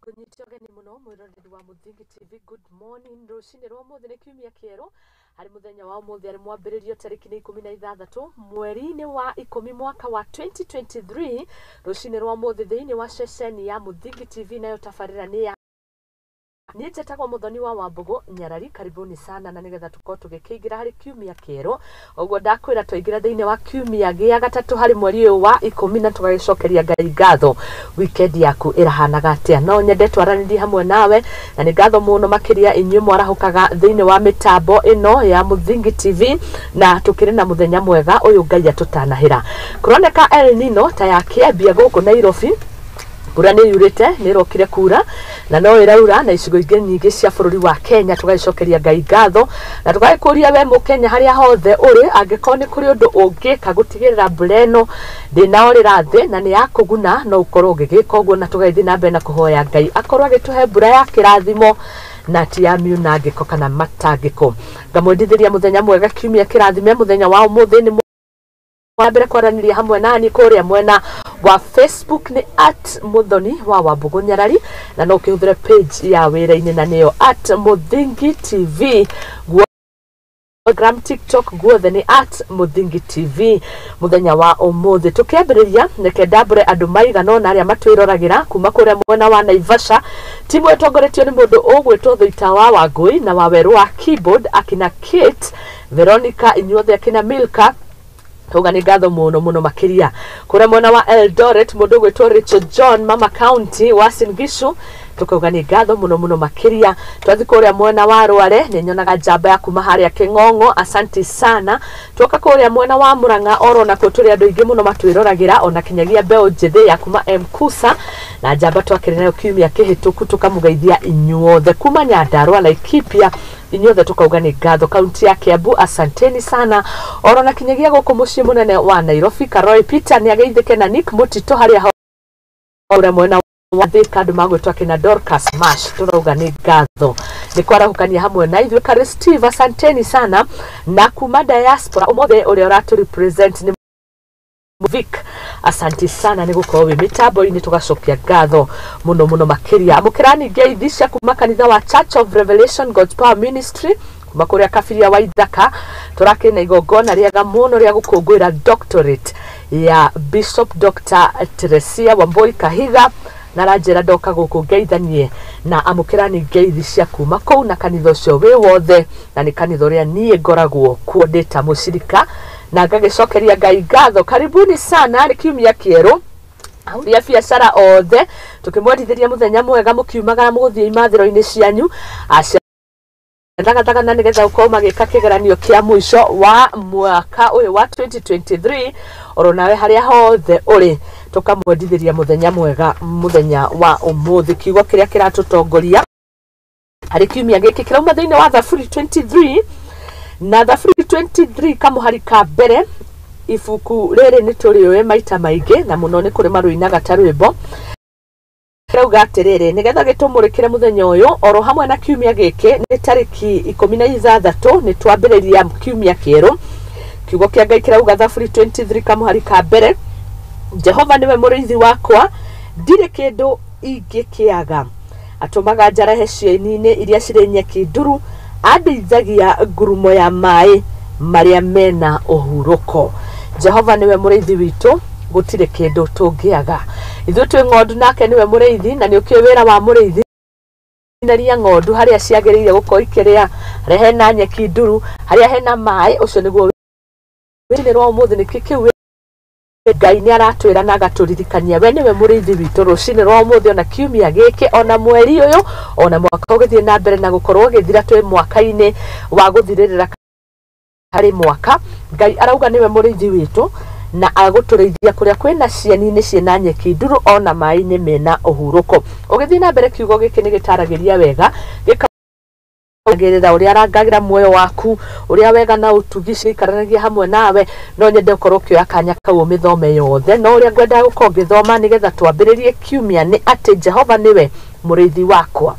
Kunyitogeni muno mwiroreri wa Muthingi TV. Good morning. Rucini rwa muthi ni kiumia kieru hari muthenya wa umuthi ari mwambiririo tariki ni 16 mweri-ini wa 10 mwaka wa 2023. Rucini rwa muthi thiini wa ceceni ya Muthingi TV nayo tabarira ni ya Nyitanira Muthoni Wa Wambugu Nyarari. Karibuni sana na nigetha tukorwo tugikingira hari kiumia kieru. Oguo ndakwira twaingira thiini wa kiumia gia gatatu hari mweri uyu wa 10 na tugagicokeria Ngai ngatho. Weekend yaku irahanaga atia? No nyende twaranirie hamwe nawe na ni ngatho muno makiria inyuĩ mwarahukaga thiini wa mitambo ino ya Muthingi TV na tukiri na muthenya mwega uyu Ngai atutanahira. Kuroneka El Nino ta yakiambia guku Nairobi. Mbura ni yurite ni rokire kura na no iraura na icigo ingĩ nyingĩ cia bũrũri wa Kenya. Tugacokeria Ngai ngatho na tugagĩkũria we Mũkenya haria hothe uri angĩkorwo nĩ kũrĩ ũndũ ũngĩka gũtigĩrĩra mbura ĩno ndĩnaorĩra thĩ na nĩ ya kũguna no ũkorwo ũgĩgĩka ũguo, na tũgathiĩ na mbere na kũhoya Ngai akorwo agĩtũhe mbura ya kĩrathimo na ti ya miunangĩko kana matangĩko. Ngamwendithĩria muthenya mwega, kiumia kĩrathime. Muthenya wa ũmũthĩ nĩ mwambere kwaraniria hamwe nani kuria mwena wa Facebook ni @Muthoni Wa Wambugu Nyarari na no ukihũthĩra page ya wĩra-inĩ na nĩyo @Muthingi TV. Instagram, TikTok guothe ni @Muthingi TV. Muthenya wa ũmũthĩ tukĩambĩrĩria neke ndambũre andũ maigana na arĩa matwĩroragira kuma kũrĩa mwena wa Naivasha. Timu ĩtongoretio nĩ mũndũ ũgwĩtwo Thũita wa Wangui na Waweru wa Keyboard, akina Kate, Veronica, inyuothe akina Milka. Tuga ni ngatho muno makiria kuria mwena wa Eldoret mundu gwitwo Richard John Mama County wa Singishu. Tukauga ni ngatho muno makiria. Twathi kuria mwena wa Rware ni nyonaga njamba ya kuma haria King'ong'o, asanti sana. Tuoka kuria mwena wa Murang'a oro na kuturi andu ingi muno matwĩroragira ona kinyagia mbeo njithi ya kuma Mkusa na njamba twakire nayo kiumia kihituku tukamugeithia inyuothe kuma Nyandarua Laikipia. Inyuothe tukauga ni ngatho. Kaunti ya Kiambu asanteni sana oro na kinyagia guku mucii munene wa Nairobi. Karoi Peter ni ageithike na Nick Mutito haria ora mwena wa Thika andu magwitwo akina Dorcas Mash. Turauga ni ngatho ni kwarahukania hamwe na ithuĩ. Kari Steve asanteni sana na kuma diaspora umothe uria uratu represent ni Vic, asanti sana ni gukorwo wi mitambo-ini. Tugacokia ngatho muno makiria. Amukirani ngeithi cia kuma kanitha wa Church of Revelation God's Power Ministry kuma kuria Kabiria wa Ithaka. Turakina igongona riega muno ria gukungwira doctorate ya Bishop Dr. Teresia Wambui Kahiga na ranjira ndoka guku ngeithanie na amukirani ngeithi cia kuma kuu na kanitha ucio wi wothe na ni kanitha uria nie ngoragwo kuo ndita mucirika na ngagicokeria Ngai ngatho. Karibuni sana ni kiumia kieru ahũri a biacara othe tukimwendithĩria muthenya mwega mukiumagara muguthie imathiro-ini cianyu ndagathagana na nigetha ukorwo magika kigeranio kia mwisho wa mwaka uyu wa 2023 oro nawe haria hothe uri tukamwendithĩria muthenya mwega. Muthenya wa ũmũthĩ kiugo kiria kiratutongoria hari kiumia giki kirauma thiini wa Thaburi 23 na Thaburi 23 kamuhari ka mbere. Ibuku riri ni turiwe maita maingi na muno ni kuri maruinaga ta rwimbo. Kirauga atiriri nigetha gitumurikire muthenya uyu oro hamwe na kiumia giki ni tariki 16 ni twambiriria kiumia kieru. Kiugo kia Ngai kirauga Thaburi 23 kamuhari ka mbere, Jehova niwe mũrĩithi wakwa, ndirĩ kĩndũ ingĩkĩaga. Atumaga njarehe cieni-inĩ iria cirĩ nyeki nduru, andeithagia ngurumo ya maĩ marĩa mena ũhurũko. Jehova niwe mũrĩithi witũ, gũtirĩ kĩndũ tũngĩaga. Ithuĩ twĩ ng'ondu nake niwe mũrĩithi na nĩ ũkĩũĩ wĩra wa mũrĩithi naria ng'ondu harĩa ciagĩrĩire gũkorwo ikĩrĩa, harĩa hena nyeki nduru, harĩa hena maĩ. Ũcio nĩguo wĩra wa ũmũthĩ. Nĩkĩ kĩu Ngai nĩ aratwĩra na agatũririkania we niwe mũrĩithi witũ rũcinĩ rwa ũmũthĩ ona kiumia gĩkĩ ona mweri ũyũ ona mwaka ũgĩthiĩ na mbere na gũkorwo ũgĩthira twĩ mwaka-inĩ wa gũthirĩrĩra harĩ mwaka. Ngai arauga niwe mũrĩithi witũ na agũtũrĩithia kũrĩa kwĩna cieni-inĩ ciĩna nyeki nduru ona maĩ-inĩ mena ũhurũko. Ũgĩthiĩ na mbere kiugo gĩkĩ nĩ gĩtaragĩria wega gĩkagĩrĩra ũrĩa arangagĩra muoyo waku ũrĩa wega na ũtugi cikaranagia hamwe nawe. No nyende ũkorwo ũkĩoya kanya kau ũmĩthome yothe, no ũrĩa ngwendaga gũkorwo ngĩthoma nĩgetha twambĩrĩrie kiumia nĩ atĩ Jehova niwe mũrĩithi wakwa,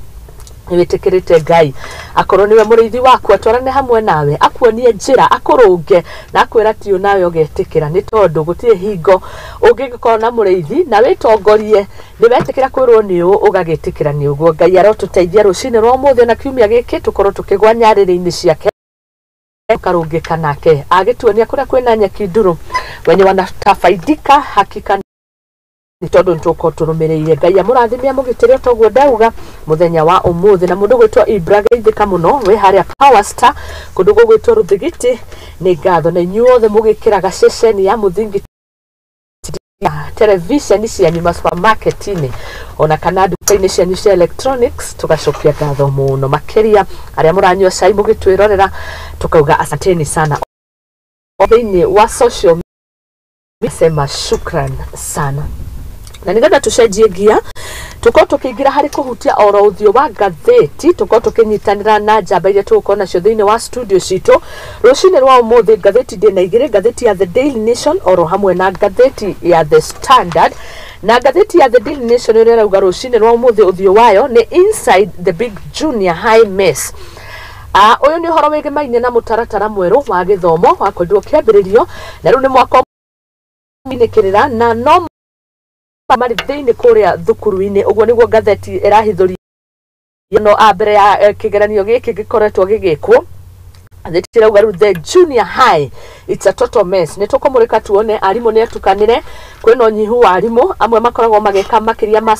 niwetekerete Ngai akorwo niwe muriithi waku atwarane hamwe nawe akuonie njira akurunge na akwira ti nawe ugetikira ni tondu gutire hingo ungigikorwo na muriithi na witongorie niwetikira kwirwo ni ugagitikira ni uguo. Ngai arotuteithia rucini rwa muthi na kiumia giki tukorwo tukigwa nyariri-ini ciake karungika nake agituonia kuria kwina nyeki nduru wenye wanatafaidika hakika ni tondu ntuko turumireire. Ngai amurathime amugitire toguo ndauga muthenya wa umuthi na mundu gwitwo Ibragaithika muno we haria Power Star kundu gwitwo Ruthigiti ni ngatho na inyuothe mugikiraga ceceni ya Muthingi television cia nyuma supermarket-ini ona kana duka-ini cia cia electronics tugacokia ngatho muno makiria aria muranyua cai mugitwirorera tukauga asanteni sana thiini wa social media sema shukran sana na nigenda tucenjie gia tuko tukiingira hari kuhutia oro uthio wa gatheti tuko tukinyitanira na njamba iria tukona cio thiini wa studio citu rucini rwa umuthi gatheti ndina igire gatheti ya The Daily Nation oro hamwe na gatheti ya The Standard na gatheti ya The Daily Nation ira rauga rucini rwa umuthi uthio wayo ni inside the big junior high mess. Uyu ni uhoro wigi maine na mutaratara mweru wa githomo wa kwendirwo kiambiririo na riu ni mwaka minikirira na no mari thiini kuria thukuru-ini uguo niguo gatheti irahithuria no abere ya kigeranio giki gikoretwo gigikwo gatheti irauga riu the junior high it's a total mess. Ni tukumurika tuone arimu ni atukanire kwina unyihu wa arimu amwe makoragwo mageka makiria ma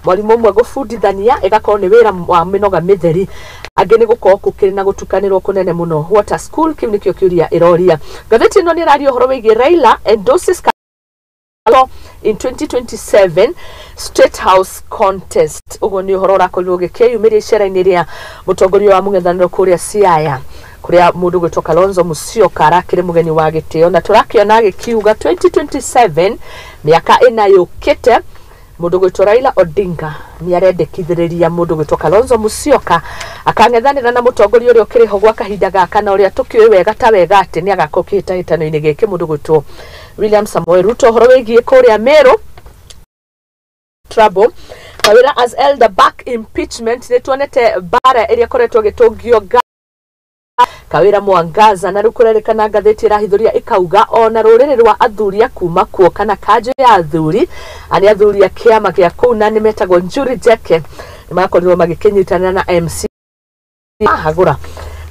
mwarimu mwe gufundithania igakorwo ni wira wa minoga mitheri angi ni gukorwo kukiri na gutukanirwo kunene muno water school kiu nikio kiuria iroria. Gatheti ino ni radio horo wigi Raila endorses in 2027 State House contest ugo ni uhoro rakorirwo gikiyumiria icera-ini ria mutongoria wa mung'ethaniro kuria Siaya kuria mundu gwitwo Kalonzo Musyoka arakire mugeni wa gitio na turakiona gikiuga 2027 miaka ina yukite mundu gwitwo Raila Odinga ni arendekithiriria mundu gwitwo Kalonzo Musyoka akang'ethanira na mutongoria uria ukiriho gwa kahinda gaka na uria tukiwe wega ta wega ati ni agakokita hitano-ini giki mundu gwitwo William Samoei Ruto horo wigie kuria Meru trouble kawira as elder back impeachment ni tuonete bara iria koretwo gitungio kawira Mwangaza na rukurerikana gatheti irahithuria ikauga ona ruriri rwa athuria kuma kuo kana kanjo ya athuri ani athuria kiama gia kuu na ni metagwo Njuri Jeke ni makorirwo magikinyitanira na MC hagura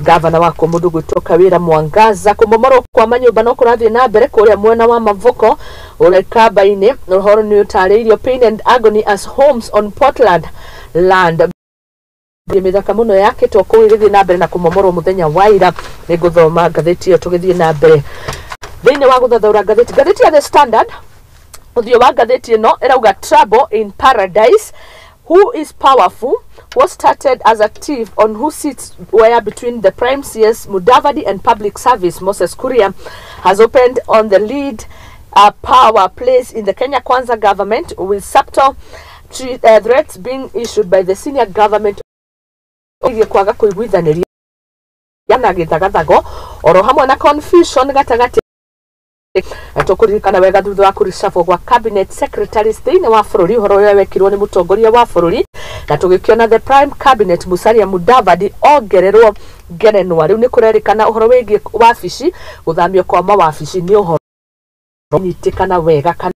gavana wako mundu gwitwo Kawira Mwangaza kumomoro kwa manyumba no kurathie na mbere kuria mwena wa Mavuko ule kaba-ini uhoro ni utariirio pain and agony as homes on Portland land mithaka muno yake to kuirithi na mbere na kumomoro muthenya waira ni guthoma gatheti yo tugithie na mbere thiini wa guthathaura gatheti ya The Standard uthio wa gatheti ino irauga trouble in paradise. Who is powerful? Was started as a thief on who sits where between the Prime CS Mudavadi and Public Service Moses Kuria has opened on the lead power place in the Kenya Kwanza government with subtle threats being issued by the senior government kwaga kuiguithaniria na githagathago oro hamwe na confusion gatagati tukuririkana wega thutha wa kurisafo gwa cabinet secretaries thiini wa bururi horo wekirwo ni mutongoria wa bururi na tugikiona the prime cabinet Musalia Mudavadi ongererwo ngerenwa riu ni kurerikana uhoro wigie wabici guthamio kwa mawabici ni uhoro nyitikana wega kana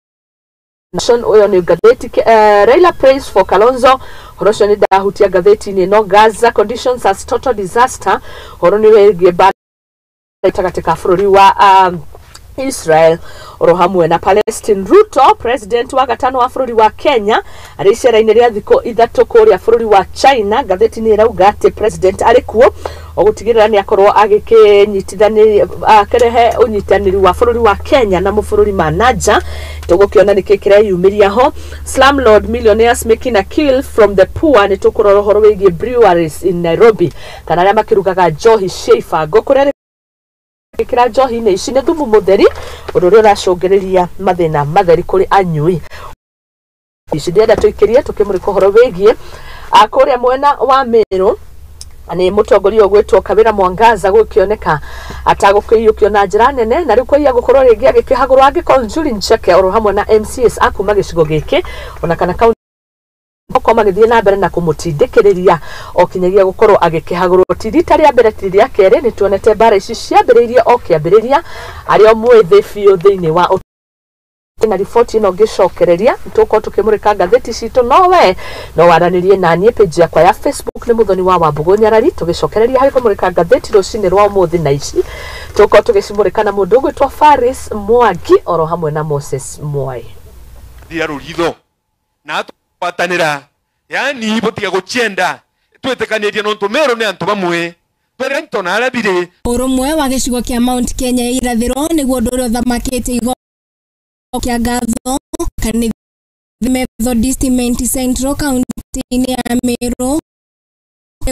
uyo ni gatheti Raila praise for Kalonzo horo ni dahutia gatheti ni no Gaza conditions as total disaster horo ni wigie bad katika bururi wa Israel oro hamwe na Palestine. Ruto president wa gatano wa bururi wa Kenya aricera-ini ria thiko ithatu kuria bururi wa China gatheti ni rauga ati president arikuo ogutigirira ni akorwo agikinyitithania akerehe unyitaniri wa bururi wa Kenya na mubururi manager tugukiona nikikira yumiria ho slumlord millionaires making a kill from the poor ni tukurora horo wigie breweries in Nairobi kana aria makirugaga njohi Sheifa gokurere kira njohi ni ici ni thumu mutheri ururi uracungiriria mathina matheri kuri anyui ici ndenda tuikirie tukimurika horo wigie akuria mwena wa Meru ani mutongoria gwitwo Kawira Mwangaza gukioneka atagukiyukio na njira nene na riu kwia gukorwo ringi agikihagurwa angikonjuri Njeke oro hamwe na MCS akuma gicigo giki ona kana ko magithie na mbere na kumutindikiriria okinyagia gukorwo agikihagurwo tirita ria mbere tiria kere ni tuonete bara ici ciambiririe okiambiriria ario mwithi biu thiini wa na ripoti ino ngicokereria tuko tukimurika gatheti citu nowe no waranirie na nie page yakwa ya Facebook ni Muthoni Wa Wambugu Nyarari tugicokereria hari kumurika gatheti rucini rwa muthi na ici tuko tugicimurika na mundu gwitwa Faris Mwangi oro hamwe na Moses Mwai dia rugitho na twatanira yani botiga guchenda twetekanirie no ntumero ni antu bamwe twere na arabire urumwe wa gicigo kia Mount Kenya irathiro niguo ndoro thamakite igo kia gatho kanitha Methodist Central County-ini ya Meru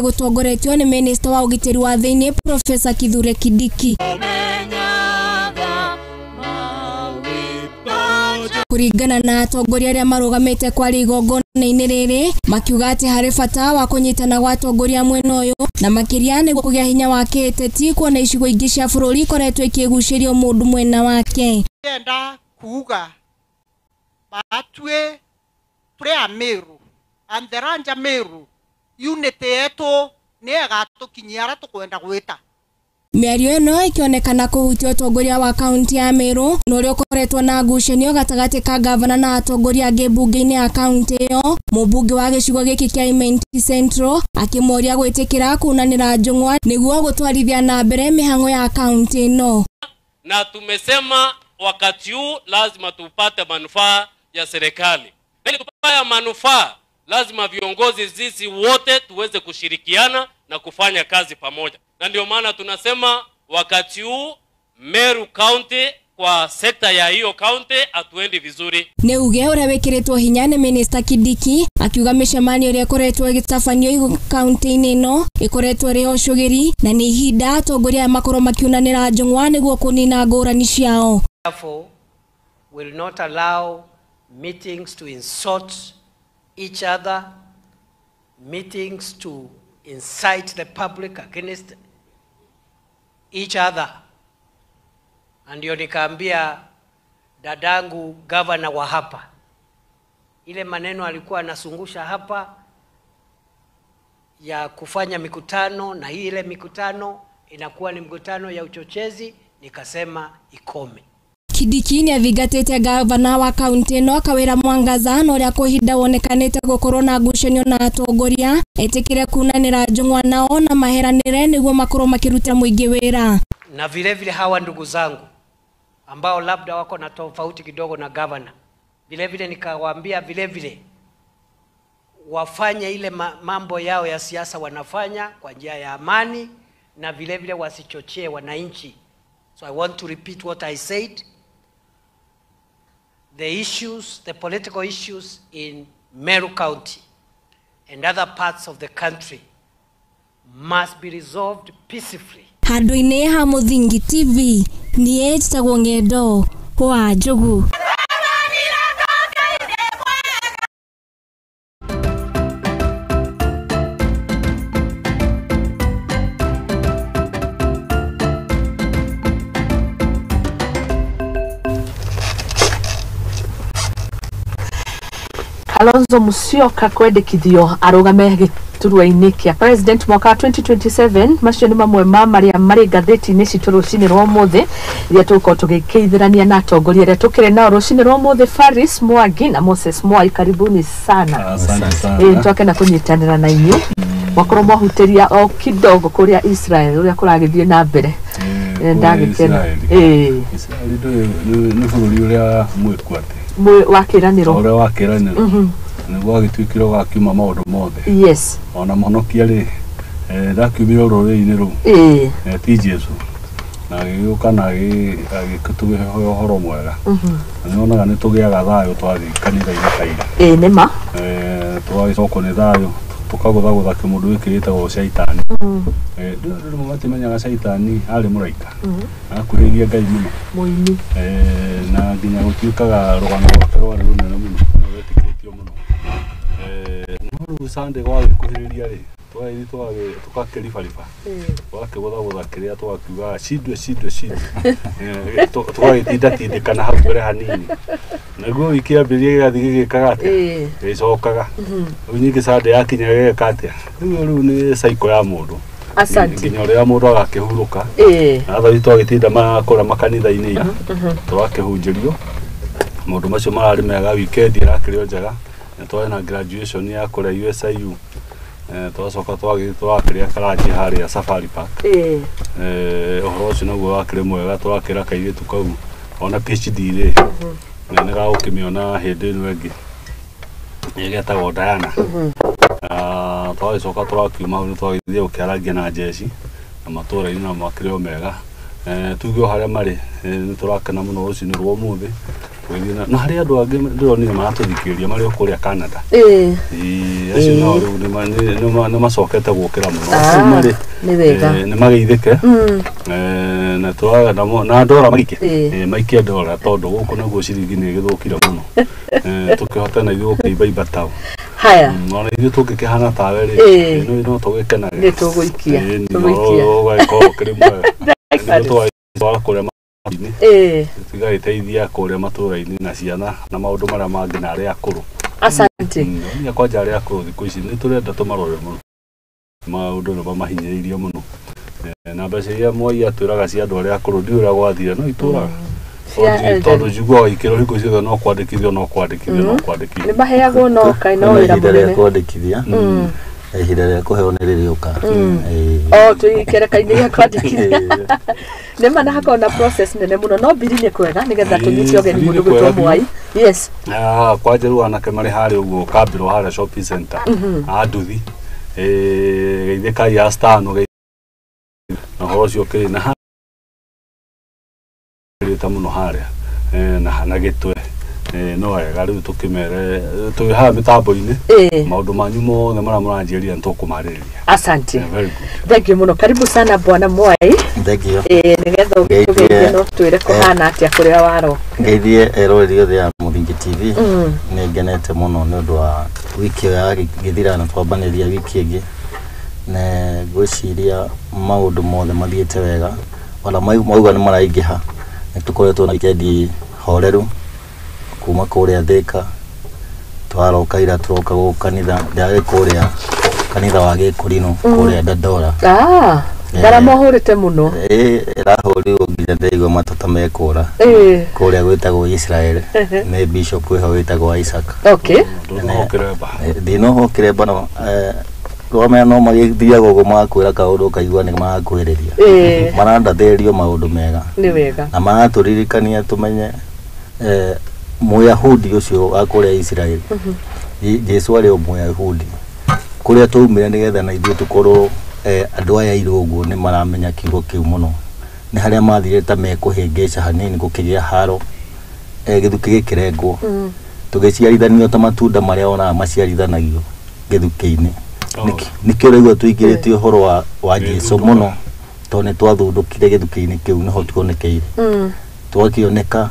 gutongoretio ni Minister wa ugitiri wa thiini Professor Kithure Kindiki kuringana na atongoria aria marugamite kwa igongona-ini riri makiuga ati hari bata wa kunyitana gwa atongoria mwena uyu na makiria niguo kugia hinya wa kiteti kuona icigo ingi cia bururi ikoretwo ikigucirio mundu mwena wake enda kuuga batwe tũrĩ Meru and the Ranja Meru unity yetu ni egatukinyia ara tukwenda gwita miario ino ikionekana kuhutia atongoria wa kaunti ya Meru na uria ukoretwo na ngucanio gatagati ka gavana na atongoria angi bunge-ini ya kaunti iyo mubunge wa gicigo giki kia Imenti Central akimoria gwitikira kunanira njung'wa niguo gutwarithia na mbere mihango ya kaunti ino na tumesema wakati huu lazima tupate manufaa ya serikali. Ili tupate manufaa lazima viongozi sisi wote tuweze kushirikiana na kufanya kazi pamoja. Na ndio maana tunasema wakati huu Meru County kwa sekta ya hiyo county atuendi vizuri. Ni uge uria wikiritwo hinya ni Minister Kindiki akiuga micemanio iria ikoretwo igitabanio county-ini ino ikoretwo ri ocugiri na ni ihinda atongoria makorwo makiunanira njung'wa niguo kunina ngurani ciao. Therefore, will not allow meetings to insult each other, meetings to incite the public against each other. Ndio nikaambia dadangu gavana wa hapa, ile maneno alikuwa anasungusha hapa ya kufanya mikutano na ile mikutano inakuwa ni mikutano ya uchochezi, nikasema ikome. Kindiki ni athingatite gavana wa kaunti ino akawira mwangaza na uria kuhinda wonekanite gukorwo na ngucanio na atongoria etikire kunanira njung'wa nao na maheranire niguo makorwo makiruta muingi wira. Na vile vile hawa ndugu zangu ambao labda wako na tofauti kidogo na gavana, vile vile nikawaambia vile vile wafanye ile mambo yao ya siasa wanafanya kwa njia ya amani na vile vile wasichochee wananchi. So I want to repeat what I said. The issues, the political issues in Meru County and other parts of the country must be resolved peacefully. Handu-ini ha Muthingi TV ni njitagwo Ng'endo wa Njugu. Kalonzo Musyoka kwendekithio arugame giturwa-ini kia president mwaka wa 2027 macio ni mamwe ma maria mari gatheti-ini citu rucini rwa muthi iria tuko tugikeithirania na atongoria iria tukire nao rucini rwa muthi Faris Mwangi na Moses Mwai. Karibuni sana. Asante sana. Twakena kunyitanira na inyu mwakorwo mwahutiria o kidogo kuria Israel uria kuragithie na mbere ndagikena Israel ni bururi uria mwikwate wakiraniro ore wakiraniro niguo agituikire gakiuma maundu mothe. Yes, ona muhonokia ri ndakiumire rũrĩrĩ-inĩ rũu ti Jesu na gĩgĩũka na agĩtũhe ũhoro mwega. Nĩonaga nĩ tũgĩaga thayũ twathiĩ kanitha-inĩ kaira nĩma tũgagĩcokwo nĩ thayũ tũkagũthagũtha kĩmũndũ gĩkĩrĩte gwo caitani. Rĩu matimenyaga caitani arĩ mũraika akuhĩgia Ngai mũno mũini na nginya gũtuĩkaga rũgano rwake rwarĩ rũnene mũno rwetĩkĩtio mũno. No rĩu Sunday gwagĩkuhĩrĩria rĩ twathi tukakiribariba twakigutha kiria twakiuga cindwe twagitindakindikana hau mbere hanini naguo wiki yambirie gigathi gigikaga atia gicokaga riu nyingi sande yakinya gigeka atia riu ni cycle ya mundu nginya uria mundu agakihuruka athathi twagitinda makura makanitha-ini twakihunjirio maundu macio marari mega weekend irakirio njega twae na graduation ya kure USIU twacoka twakiria karaji haria Safari Park uhoro ucio naguo wakire mwega twakira kairitu kau ona PhD ri na nĩ gagũkĩmĩona hĩndĩ ĩno ĩngĩ ĩgetagwo Diana twagĩcoka tũrakiuma hau nĩ twagĩthiĩ gũkĩaragia na jeshi na matũũra-inĩ na makĩrĩ o mega tuge o harĩa marĩ nĩ tũrakena mũno rũciinĩ rwa ũmũthĩ na harĩ andũ angĩ ndĩronire maratũthikĩrĩria marĩ o kũrĩa Canada acio nao rĩu nĩ macokete gũkĩra mũno nĩ mageithĩke na tũraga na ndora maikie ndora tondũ gũkũ naguo ciringi nĩ ĩgĩthũkire mũno tũkĩhota na ithuĩ gũkĩimba tao haya ona ithuĩ tũngĩkĩhana tawe rĩ no tũgĩkenage nĩ tũgũikia ũgagĩkorwo ũkĩrĩ mwega kũrĩa tigagĩteithia kũrĩa matũũra-inĩ na ciana na maũndũ marĩa mangĩ na arĩa akũrũ asante nĩ kwanja arĩa akũrũ thikũ ici nĩ tũrenda tũmarore mũno maũndũ nĩ mamahinyĩrĩirie mũno na mbeca iria Mwai atwĩraga cia andũ arĩa akũrũ ndiũĩ ũrĩa gwathire no itũraga tondũ njiguaga ikĩro thikũ ciothe no kwandĩkithio nĩ maheagwo no kaĩ no wĩra mũnene kwandĩkithia ihinda rĩa kũheo nĩ rĩrĩũka twĩkereka-inĩ gĩa kwandĩkithia nĩma na hakorwo na process nene mũno no mbiri nĩ kwega nĩgetha tũnyite ũgeni mũndũ gwĩtwo Mwai yes kwanja rĩu anake marĩ harĩa ũguo kambĩrwo harĩa shopping center a nduthi geithĩkai a stano na ũhoro ũcio ũkĩrĩ na harĩa mũno harĩa na gĩtwe no wega rĩu tũkĩmere twĩ haha mĩtambo-inĩ maũndũ manyu mothe marĩa mũranjĩria nĩ tũkũmarĩrĩria asante thank you mũno karibu sana bwana Mwai thank you nĩgetha ũgĩtũgeithie no twĩre kũhana atĩa kũrĩa waro ngeithie eroreri othe ya Mũthingi TV nĩ ngenete mũno nĩ ũndũ wa wiki ĩyo ya gĩthirano twambanĩria wiki ĩngĩ na ngwĩciria maũndũ mothe mathiĩte wega ona mauga nĩ maraingĩha nĩ tũkoretwo na wikendi horeru kuma kũrĩa Thĩka twaroka ira turoka gũkũ kanitha ndĩarĩ kũrĩa kanitha wa Gĩkũrinũ kũrĩa Dandora ndarama hũrĩte mũno ĩrahũrirwo nginya ndaigua matata mekũra kũrĩa gwĩtagwo Israel nĩ bishop wĩho wĩtagwo Isaac ndinohokire mbana rwamenya no magĩthiaga ũguo magakwĩra kaũndũ ũkaigua nĩ magakwĩrĩria marandathĩrĩrio maũndũ mega na maratũririkania tũmenye Mũyahudi ũcio wa kũrĩa Israel Jesu arĩ o Mũyahudi kũrĩa twaumire nĩgetha na ithuĩ tũkorwo andũ aya irũ ũguo nĩ maramenya kiugo kĩu mũno nĩ harĩa mathire ta mekũhĩngĩca hanini gũkĩgĩa haro gĩthukĩ gĩkĩrengwo tũgĩciarithanio ta matunda marĩa onaga maciarithanagio gĩthukĩ-inĩ nĩkĩo rĩu tũingĩrĩte ũhoro wa Jesu mũno tondũ nĩ twathundũkire gĩthukĩ-inĩ kĩu nĩho tuonekeire twakĩoneka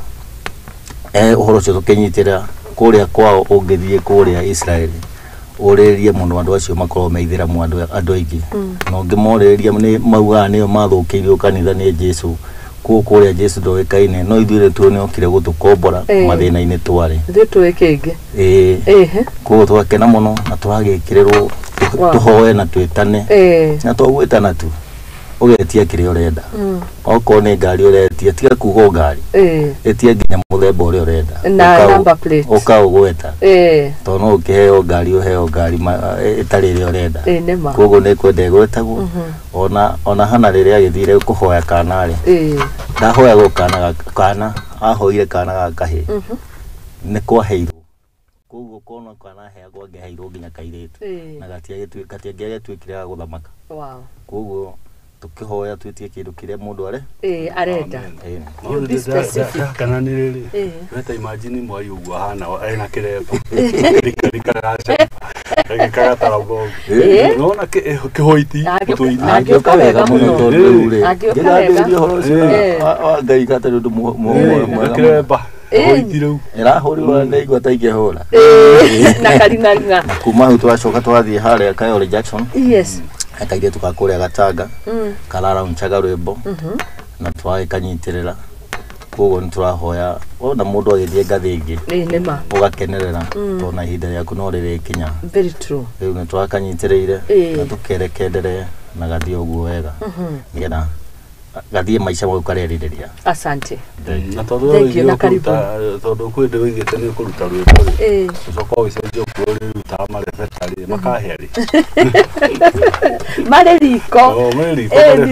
ũhoro ũcio tũkĩnyitĩra kũrĩa kwao ũngĩthiĩ kũrĩa Israeli ũrĩrĩrie mũno andũ acio makorwo meithĩramu andũ aingĩ na ũngĩmorĩrĩria nĩ maugaga nĩo mathũkĩirio kanitha nĩ Jesu kũrĩa Jesu ndoĩkaine no ithuĩ nĩtuonekire gũtũkombora mathĩna-inĩ twarĩ ithuĩ tũĩ kĩngĩ koguo twakena mũno na tũragĩkĩrĩrwo tũhoe na twĩtane na twagwĩtana tu ũgetia kĩrĩa ũrenda okorwo nĩ ngari ũretia tiga kuga ngari etia nginya mũthemba ũrĩa ũrenda na number plate ũkaũgweta tondũ no ũkĩheo ngari ũheo ngari ĩtarĩ ĩrĩa ũrenda koguo nĩ kwenda ĩgwetagwo ona hana rĩrĩa agĩthire kũhoya kana-rĩ ndahoyagwo kana ahoire kana ga kahĩ nĩ kwaheirwo koguo kona kana heagwo angĩheirwo nginya kairĩtu na gatiangĩagĩtuĩkire ga gũthamaka koguo tukihoya twitie kindu kiria mundu arenda kana ni riri weta imagine Mwai uguo hana ena kireba rikaracha agikagatara bogu nona kihoiti tuini agioka wega muno agioka wega ngai gata ndu kireba Irahũrirwo nĩ igua ta ingĩhũra na karingaringa kuma hau twacoka twathiĩ harĩa Kayole Jackson yes akaire tukakũrĩa Gatanga karara unchaga rwĩmbo na twagĩkanyitĩrĩra koguo nĩ tũrahoya ona mũndũ agĩthiĩ ngathĩ ingĩ nĩma ũgakenerera tona ihinda rĩaku no rĩrĩkinya very true rĩu nĩ twakanyitĩrĩire na tũkerekenderea na gathiĩ ũguo wega nĩgetha gathiĩ maica mau karerirĩria asante na tondũ kwĩ ndĩ wĩigĩte nĩ ũkũruta rwĩmbo ũcoka ũgĩcenjia kuo rĩruta marebeta rĩ makahĩa rĩ marĩ riko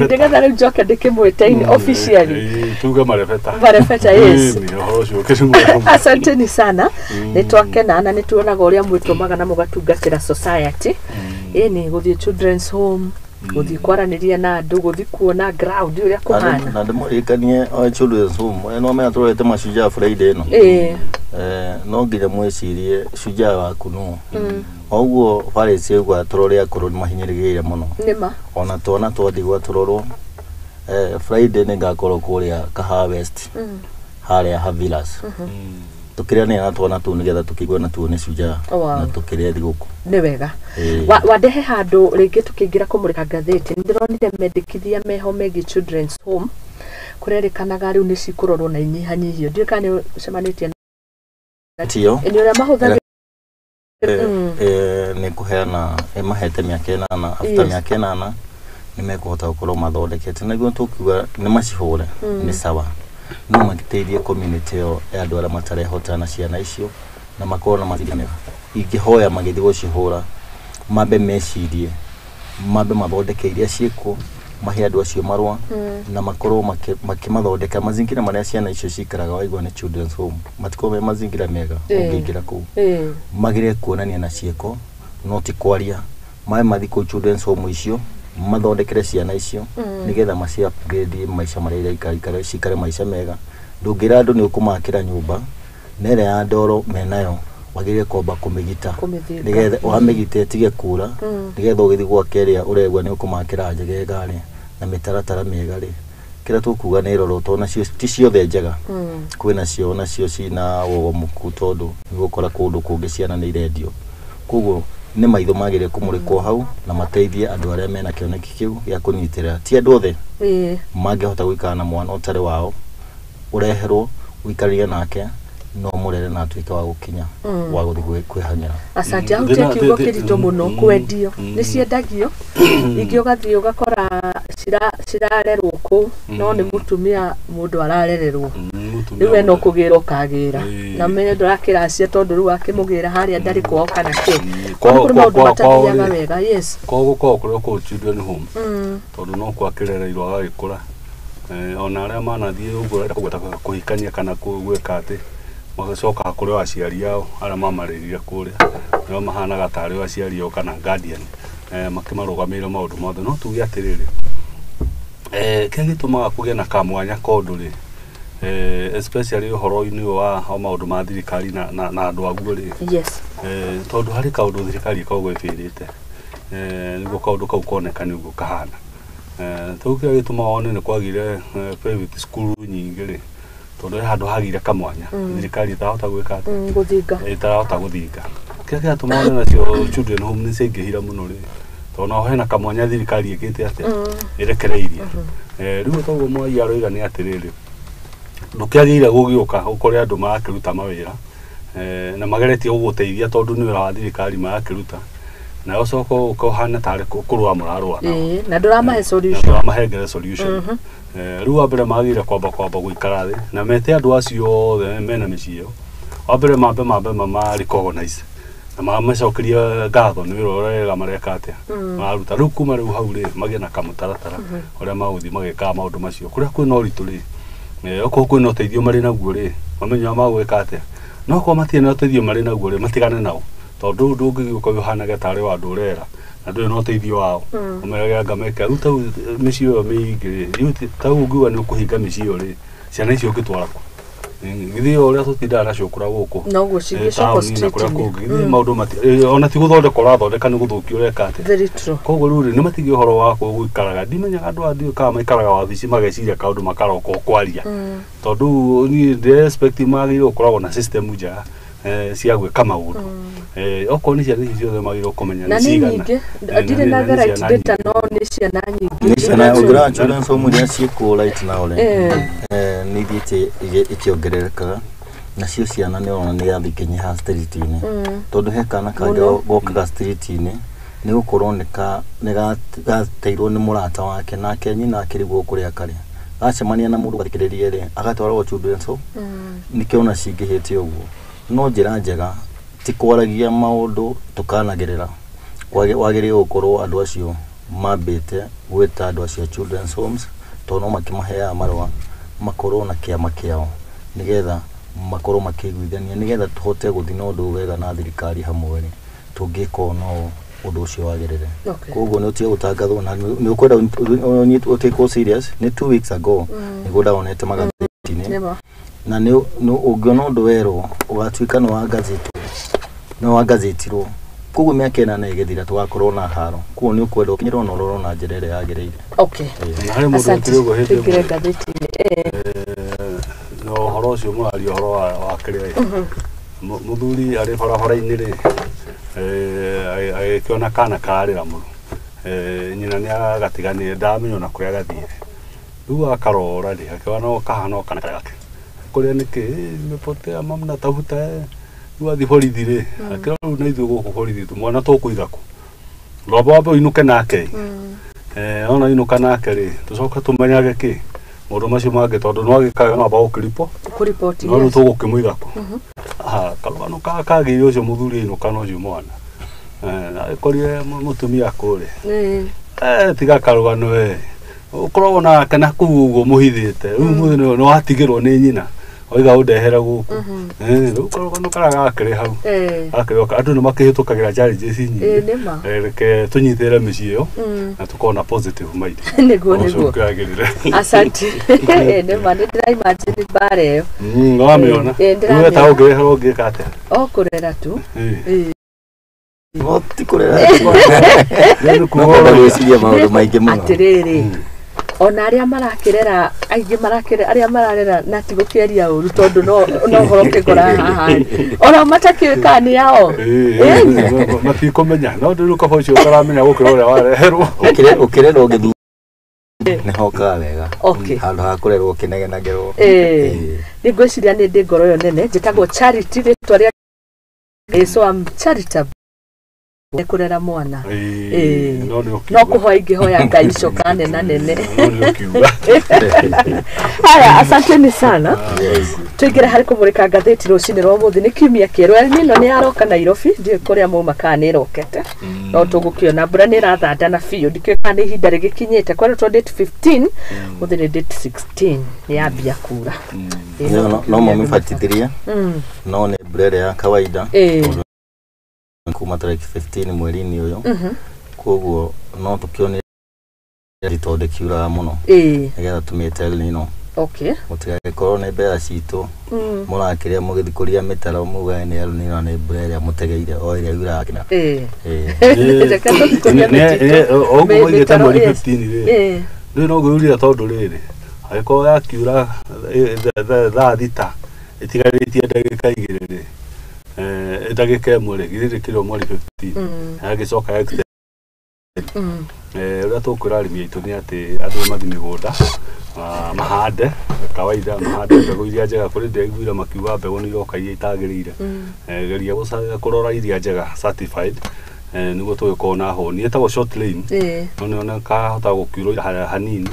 nĩgetha rĩu njoke ndĩkĩmwĩte officially tuge marebeta yes ũhoro ũcio ũkĩcimwe asanteni sana nĩ twakena na nĩ tuonaga ũrĩa mwĩtũmaga na mũgatungatĩra society nĩ gũthiĩ children's home gũthiĩ kwaranĩria na andũ gũthiĩ kuona ground ũrĩa kũhana na ndĩmũrĩkanie o children's home no mena tũrete mashujaa Friday ĩno no nginya mwĩcirie shujaa waku no oguo Paris yegwa tũrore akũrũ nĩ mahinyĩrĩgĩire mũno nĩma ona twana twathiĩ tũrorwo Friday nĩ ngakorwo kũrĩa Kahawa West harĩa Havilas tukĩrĩa na twana tu nĩgetha tukĩigua na tuone shujaa na tukĩrĩa thigũkũ nĩ wega wandehe handũ rĩngĩ tukĩingĩra kũmũrĩka ngathĩti nĩndĩronire mendekithia meho megiĩ children's home kũrerĩkanaga rĩu nĩ cikũrorwo na inyihanyihio ndiũĩ kana nĩ ũcemanĩtie tio nĩ ũrĩa mahũthagĩra nĩ kũheana mahete mĩaka 8 after mĩaka 8 nĩ mekũhota gũkorwo mathondekete nĩguo tũkiuga nĩ macihũre nĩ sawa no magĩteithie community yo ya andũ arĩa matarehota na ciana icio na makorwo na mathigana ingĩhoya magĩthiĩ gũcihũra mambe mecirie mambe mathondeke iria ciĩkwo mahe andũ acio marũa na makorwo makĩmathondeka mazingira marĩa ciana icio cikaraga waigua nĩ children's home matikorwo me mazingira mega ũngĩingĩra kũu magĩrĩre kuonania na ciĩko no ti kwaria mathi kũu children's home icio mathondekere ciana icio nĩgetha maci-upgrade maica marĩa iraikara cikare maica mega ndũngĩra andũ nĩ ũkũmakĩra nyũmba na ĩrĩa ya ndoro menayo wagĩrĩire kwamba kũmĩgita nĩgetha wamĩgite tige kura nĩgetha ũgĩthiĩ gwake ĩrĩa ũregwa nĩ ũkũmakĩra njegega rĩ na mĩtaratara mĩega rĩ kĩrĩa tũkuga nĩ irorotwo nacio ti ciothe njega kwĩna nacio cina ũgomũku tondũ nĩgũkora kũndũ kũngĩ ciana nĩ irendio koguo nĩ maitho magĩrĩire kũmũrĩkwo hau na mateithie andũ arĩa mena kĩoneki kĩu gĩa kũnyitĩrĩra ti andũ othe mangĩhota gũikara na mwana ũtarĩ wao ũreherwo ũikarĩrie nake no mũrere na atuĩke wa gũkinya wa gũthiĩ kwĩhanyĩra asante au kiugo kĩritũ mũno kwendio nĩ ciendagio ingĩ ũgathiĩ ũgakora cirarerwo kũu no nĩ mũtumia mũndũ ararererwo rĩu no kũgĩra ũkagĩra na menye ndũrakĩracia tondũ rĩu akĩmũgĩra harĩa ndarĩ kwao kana kĩ kũrĩ maũndũ matathiaga wega yes koguo kũrĩa kũu children home tondũ no kwakĩrereirwo agagĩkũra ona arĩa manathiĩ ũguo arenda kũhikania kana gwĩka atĩ magacoka kũrĩ aciari ao arĩa mamarĩrire kũrĩa nĩo mahanaga tarĩ aciari ao kana guardian makĩmarũgamĩrĩra maũndũ mothe no tuge atĩrĩrĩ kĩrĩa gĩtũmaga kũgĩe na kamwanya kaũndũ rĩ especially ũhoro-inĩ wa maũndũ ma thirikari na andũ aguo rĩ yes tondũ harĩ kaũndũ thirikari ĩkoragwo ĩbĩrĩte nĩguo kaũndũ kau koneka nĩguo kahana tondũ kĩrĩa gĩtũmaga one nĩ kwagire private school nyingĩ rĩ tondũ handũ hagire kamwanya thirikari ĩtarahota gwĩka atĩ ĩtarahota gũthinga kĩrĩa kĩratũma one nacio children home nĩ ciaingĩhire mũno rĩ tondũ no hena kamwanya thirikari ĩkĩte atĩa ĩrekereirie rĩu toguo Mwai aroiga nĩ atĩrĩrĩ ndũkĩagĩrĩire gũgĩũka ũkore andũ marakĩruta mawĩra na mageretie gũgũteithia tondũ nĩ wĩra wa thirikari marakĩruta na ũcoka ũkahana tarĩ kũrũa mũrarũa nao na ndũramahe solution ndũramahengere solution rĩu wa mbere magĩrĩire kwamba gũikara thĩ na mete andũ acio othe mena mĩciĩ ĩyo wa mbere mambe ma-recognize na macokerie ngatho nĩ wĩra ũrĩa wega mareka atĩa maruta rĩu kuma rĩu hau rĩ magĩe na kamũtaratara ũrĩa magũthiĩ magĩkaga maũndũ macio kũrĩa kwĩna ũritũ rĩ okorwo kwĩna ũteithio marĩ naguo rĩ mamenyaga magwĩka atĩa no okorwo matirĩ na ũteithio marĩ naguo rĩ matigane nao tondũ ndũngĩgĩũka ũhanage tarĩ wa andũ ũrera na ndũrĩ na ũteithio wao ũmeragĩra ngameke rĩu tau mĩciĩ ĩyo mĩingĩ rĩ ta ũngiuga nĩ ũkũhinga mĩciĩ ĩyo rĩ ciana icio ũngĩtwara kũ Githio uria tutinda nacio kura guku no gucingie shop street ni maundu mati ona ti guthondeka urathondeka ni guthukia ureka ate very true koguo riu ni matigi horo wako guikaraga ndimenyaga andu athi kama maikaraga wabici mageciria kaundu makaroko kwaria tondu ni respect magire ukoragwo na system njega cia gwika maundu oko ni ciana ciothe magire kumenya ni cigana ndire na the right data no ni ciana nyingi ni ciana ugira children so muria ciku right now ni thiite ikiongererekaga nacio ciana ni ona ni athikinyiha street-ini tondu he kana kanja gokaga street-ini ni gukoroneka ni gateirwo ni murata wake nake nyina akirigwo kuria kare acemania na mundu gathikiririe ri agatwarwo children so nikiona cingihite uguo no njira njega ti kwaragia maundu tukanagirira wagire gukorwo andu acio mambite gwita andu acio children's homes tono makimahea marwa makorwo na kiama kiao nigetha makorwo makiguithania nigetha tuhote guthi na undu wega na thirikari hamwe tungiko no undu ucio wagirire koguo ni utie gutangathwo na ni ukwenda utake serious ni 2 weeks ago niguo ndaonete magathitiini na ni ungiona undu werwo ugatuika no wa gazetirwo koguo miaka ina na igethira tugakorwo na haro koguo ni ukwenda ukinyirwo na uroro na njira ire yagirire na hari mundu ukirigo hindi gazetini no horo ucio mwari horo wa kiria muthuri ari barabara-ini ri agikiona kana karira muno nyina ni agatiganire ndamenya na kuria gathire riu akarora ri akiona no kahana kana gake kuria niki nimepotea mama natafuta riu athi borithi ri akira riu na ithuĩ gũkũ borithi tu mwana tũkũiga kũ robo wapo inuke nake ona inuka nake ri tucoka tumenyage ki maũndũ macio mangĩ tondũ no agĩkaga no amba gũkĩripoti no rĩu tũgũkĩmũiga kũ karũgano kagĩire ũcio mũthuri inuka no ũcio mwana agĩkorire mũtumia kũrĩ tiga karũgano ukorwo na kana kuu uguo muhithite riu mũthĩ no watigirwo ni nyina oiga ũndehera gũkũ ukorwo no karaga akĩrĩ hau akĩroka andũ nĩ makĩhĩtũkagĩra challenges nyingĩ reke tũnyitĩre mĩciĩ ĩyo na tũkorwo na positive mind nĩguo asante nĩma nĩ ndĩraimagine mbara ĩyo wamĩona rĩu ta ũngĩreherwo ũngĩka atĩa kũrera tu no ti kurera no gwiciria maundu maingi muno atiriri ona aria marakirera aingi marakirera aria mararera na ti gukiaria uru tondu no horo kigora haha ona matakiwika ni yao matikumenya no ndiru kabocio karamenya gukira uria wareherwo ukirera ugithu ni hoka wega handu ha kurerwo kinegenagirwo ni gwiciria ni ndi ngoro yo nene njitagwo Charity ritwa ria so am charitable kurera mwana no kuhoya ingihoya Ngai cokane na nene haya asanteni sana tuingire hari kumurika ngathĩti rũcinĩ rwa ũmũthĩ nĩ kiumia kĩerũ Elnino nĩ yaroka Nairobi ndiũĩ kũrĩa mauma kana nĩ ĩrokete no tũgũkĩona mbura nĩ ĩrathandana biũ ndikĩũĩ kana nĩ ihinda rĩgĩkinyĩte kwerĩtwo date 15 mũthĩ nĩ date 16 nĩ yambia kuura no mũmĩbatithĩria no nĩ mbura ĩrĩa ya kawaida kuma tariki 15 mweri-ini uyu koguo no tukione ritode kiura muno nigetha tumite Elnino mutigagikorwo ni mbera citu murakiria mugithikuria mitaro mugae ni Elnino ni mbura iria mutegeire o iria yura akina oguo igita mweri 15 ri no guria tondu riri agiko yakiura thaa thita itigaritie ndagika igiri ndagika ĩmwe githiri kiro mweri 15 agicoka extend uria tukwira arimi aitu ni ati andu mathi migunda mahande kawaida mahande mbegu iria njega kuri ndegwira makiuga mbegu ni iroka iria itagirire geria kurora iria njega certified niguo tugĩkorwo na honi etagwo short lane no nĩ kahota gũkiurwo hanini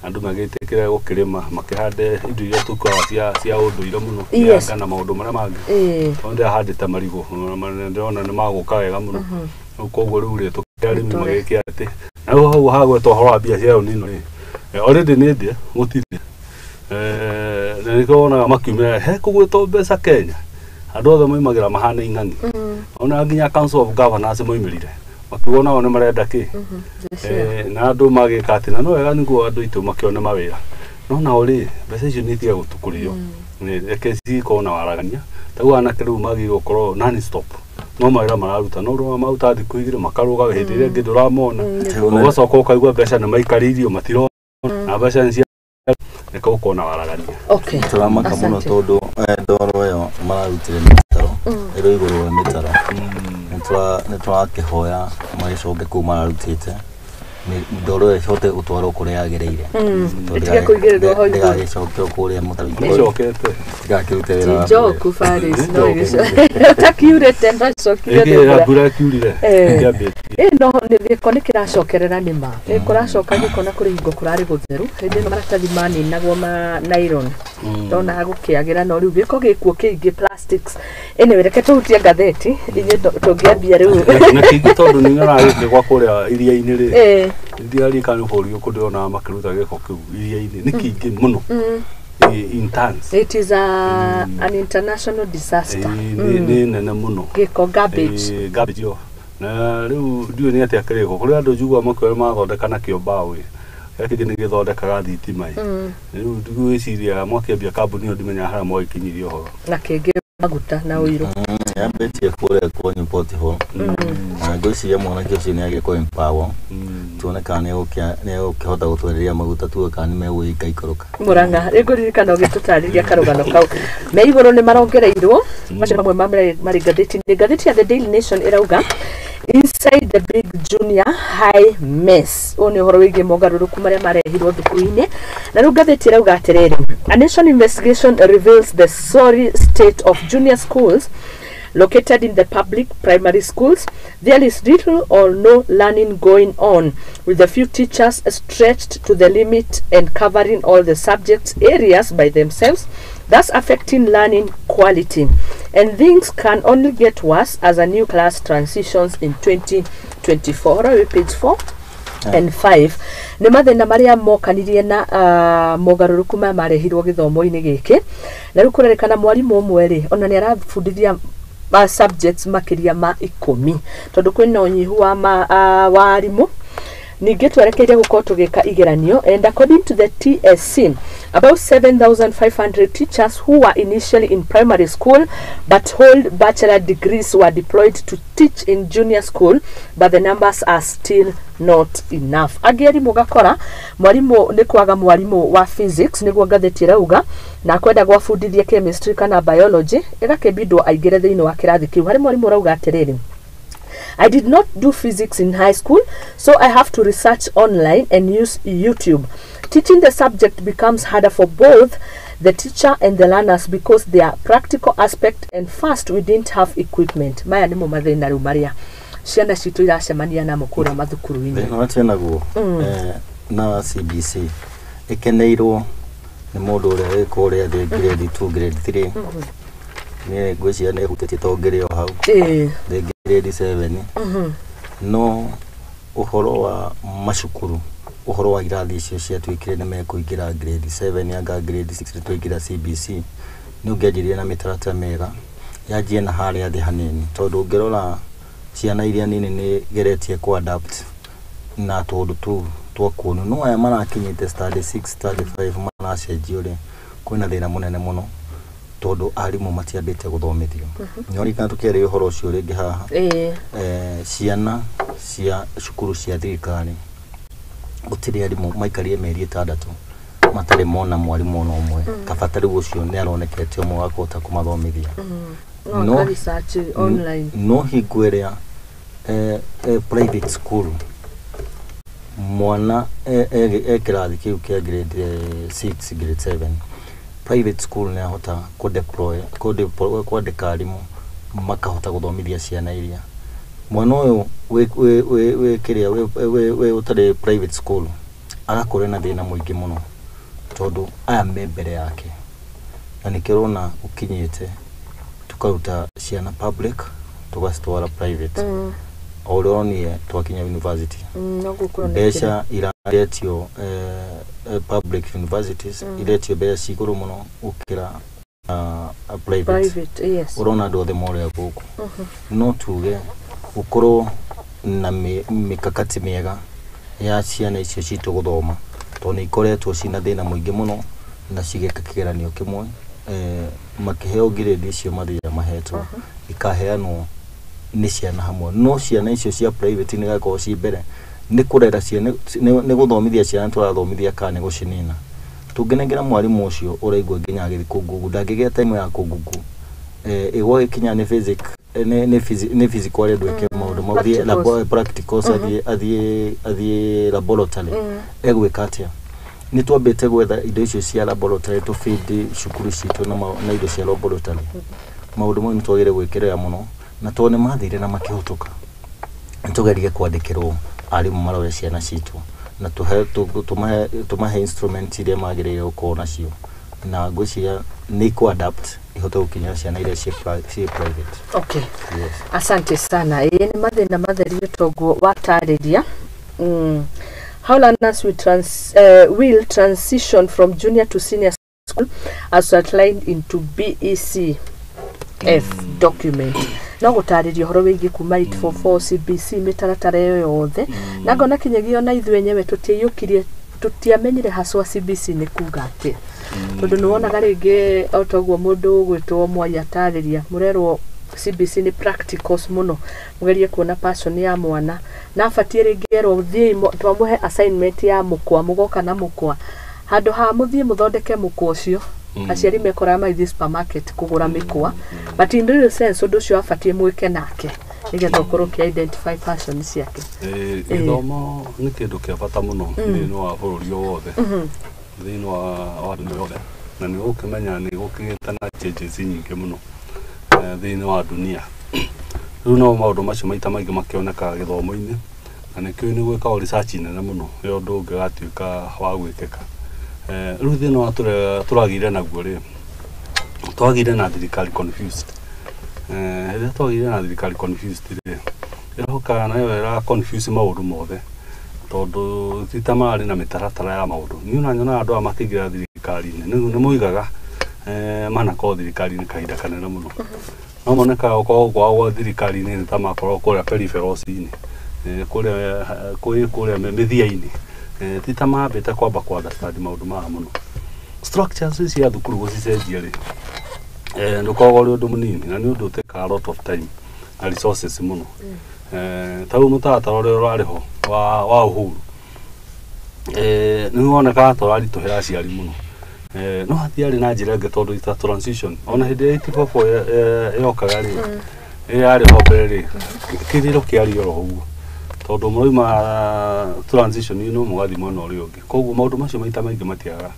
andũ magĩtĩkĩra gũkĩrĩma makĩhande indo iria tũkoragwo cia ũndũire mũno yanga na maũndũ marĩa mangĩ onde ahandĩte marigũ ndĩrona nĩ magũka wega mũno koguo rĩu rĩ tũkĩarĩmi magĩkĩa atĩ na hau hagwetwo ũhoro wa mbia cia Elnino already nĩ ndĩ gũtirĩ na nĩkĩwonaga makiumĩra he kũgwĩtwo mbeca Kenya andũ othe moimagira mahane ing'ang'i ona nginya council of governors moimirire makiuga nao nĩ marenda kĩ na andũ magĩka atĩ na no wega nĩguo andũ aitũ makĩone mawĩra no nao rĩ mbeca icio nĩ itiga gũtukũrio ni ekesi ko na waragania tagu anake riu magi gukoro non stop no mawira mararuta no ro mauta thiku igire makaruga hindi ire ngi nduramona ugacoka ukaigua mbeca na maikaririo matiro na mbeca cia eka ukona waragania okay turamaka muno tondu ndoro yo mararutire mitaro ero iguru wa mitaro nitwa kihoya magicoke ku mararutite ndoro yo cote utwaro kuria agereire tiga kuigirirwo ho iguru ndigagicoke kuria mutaro icokete ngakirute wira joku faris no igico takiurete ndacokire ege bura kiurire no ni gikoni kiracokerera nima kuracoka gikona kuri hingo kurari gutheru hindi no maratathi maninagwo ma nylon ndona gukiagira no riu giko gikuo kingi plastics anyway reke tuhutie ngatheti inye tungiambia riu na kingi tondu ni ngara gwa kuria iria-ini ri ndiari kana borio kudiona makiruta giko kiu iria-ini ni kingi muno intense. It is an international disaster. Ni nene muno. Giko garbage. Garbage yo. Na riu ndio ni atia kiriko kuri andu jugwa makwere mathondeka na kiobawe yake ni githondekaga thitima riu ndugu iciria mwakiambia kambuni ndimenya hara mwakinyirio horo na kingi maguta na uiru yambetie kure kwa nyipoti ho na ngwiciria mwana kĩcio ni agiko empower tuone kana ne ukihota gutwereria maguta tuwe kana megũika ikoroka muranga iguririkana ugitutariria karugano kau me iguru ni marongereirwo macio mamwe mari ngathĩti ya The Daily Nation irauga inside the big junior high mess oni horo wigi mogaruruku maria marehirwo thukuru-ini na riu ngathĩti irauga atiriri a nation investigation reveals the sorry state of junior schools located in the public primary schools. There is little or no learning going on, with a few teachers stretched to the limit and covering all the subject areas by themselves, thus affecting learning quality. And things can only get worse as a new class transitions in 2024. Page 4 and 5. Nĩ mathĩna marĩa mokanirie na mogaruruku marehirwo gĩthomo-inĩ gĩkĩ na rĩu kũrerĩkana mwarimũ ũmwe rĩ ona nĩ arabundithia subjects makiria ma 10 tondu kwina unyihu wa arimũ ningi twerekeire gukorwo tugika igeranio and according to the TSC about 7,500 teachers who were initially in primary school but hold bachelor degrees were deployed to teach in junior school, but the numbers are still not enough. Ageri mugakora mwarimu ni kwaga mwarimu wa physics niguo ngathĩti irauga na kwenda gwabundithia chemistry kana biology igakebindwo aingire thĩinĩ wa kĩrathi kĩu. Harĩ mwarimu urauga atiriri, I did not do physics in high school, so I have to research online and use YouTube. Teaching the subject becomes harder for both the teacher and the learners because their practical aspect, and first we didn't have equipment. Maya nimo mathĩna rĩu maria ciana citũ iracemania namo kũrĩa mathukuru-inĩ. No atena guo na CBC ikeneirwo nĩ mũndũ ũrĩa wĩkũrĩa grade 2 grade 3 ni ngwĩciria nĩ hutĩtie tongerio hau grade 7 no uhoro wa macukuru uhoro wa irathi icio ciatuĩkire nĩ mekũingĩra grade 7 yanga grade 6 twĩngĩra CBC nĩ ũngĩanjirie na mĩtaratara mĩega yanjie na harĩa thĩ hanini tondũ ũngĩrora ciana iria nini nĩ geretie ku adapt na tondũ tu twakuona no aya marakinyĩte study 6 study 5 maracenjio rĩ kwĩna thĩna mũnene mũno tondu arimu matiambite guthomithio nyori kana tukere uhoro ucio ringi haha ciana cia cukuru cia thirikari gutiri arimu maikarie meri 6 matari mona mwarimu no umwe kabatari ucio ni aronekete umwe wa kota kumathomithia no research online no higweria private school mwana kirathi kiu kia grade 6 grade 7 private school nĩ ahota kudeploy kwandĩka arimũ makahota guthomithia ciana iria mwana ũyũ we kiria we utarĩ private school agakorwo na thĩna mũingĩ mũno tondũ aya me mbere yake na nĩkĩrona ũkinyĩte tukaruta ciana public tugacitwara private o ũrĩa ũronire twakinya university mbeca iraretio public universities iretio mbeca cigũrũ mũno gũkĩra private yes ũrona andũ othe morĩa gũkũ no tuge gũkorwo na mĩkakati mĩega ya ciana icio citũ gũthoma tondũ nĩ ikoretwo cina thĩna mũingĩ mũno na cigeka kĩgeranio kĩmwe makiheo grade icio mathia mahetwo ikaheanwo ni ciana hamwe no ciana icio cia private ni gakorwo ci mbere ni kurera ciana ni guthomithia ciana turathomithia kana gucinina tungenengera mwarimu ucio uraigwa nginya agithikungugu ndangigea time ya kungugu igwa ikinya ni physics ni physical ndweke maundu mathie practicals athie laboratory egwika atia ni twambite gwetha indo icio cia laboratory to feed cukuru citu na indo cia laboratory maundu mo nitwagire gwikirira muno na tuone mathire na makihotoka ntugerie kwandikirwo arimu maroya ciana citu na tumahe instrument iria magirire uko nacio na ngwiciria ni ku adapt ihote gukinya ciana iria ci private. Okay, yes. Asante sana. Ni mathina matherio toguo watariria. How learners will transition from junior to senior school as outlined into BECF document. No gutariria horo wigi kuma 844 CBC mitaratara yothe na ngona kinyagio na ithu enyewe tutiyukirie tutiamenyire haswa CBC ni kuga ati tondu nuwonaga ringi otoguo mundu gwitwo mwanya tariria murerwo CBC ni practicals muno mugerie kuona passion ya mwana na fatie ringerwo thie twamuhe assignment ya mukwa mugoka na mukwa handu ha muthie muthondeke mukwa ucio aciari mekora ma this supermarket kugura mikwa but in real sense undu ucio afatie mwike nake nigetha ukorwo ki identify passion ciake githomo ni kindu kia bata muno thini wa bururi wothe thini wa andu othe na ni ukimenya ni gukigita na changes nyingi muno thini wa dunia riu no maundu macio maita maingi makioneka githomo-ini na nikio ni gwika research nene muno yo undu ungigatuika wa gwikika riu thini wa turagire naguo ri twagire na thirikari confused ria twagire na thirikari confused ri iroka nayo era confuse maundu mothe tondu titamari na mitaratara ya maundu ni nyona andu amakigira thirikari-ini ni muigaga mana ko thirikari-ini kahinda kanene muno no moneka kwa thirikari-ini ni tamakorwo kuria peripherals-ini kuria mithia-ini titamambite kwamba kwa understand maundu ma muno structures cia thukuru gucicenjia ri ndukoragwo ri undu munini na ni undu uteka a lot of time na resources muno tau mutatara uria urariho wa uhuru ni woneka turarituhira aciari muno no hatiari na njira nge tondu ita transition ona hindi ya 84 yokaga ri yari ho mbere ri kiriro kiari oro uguo tondu murauma transition ino mugathi mwena uria ungi koguo maundu macio maita maingi matiaga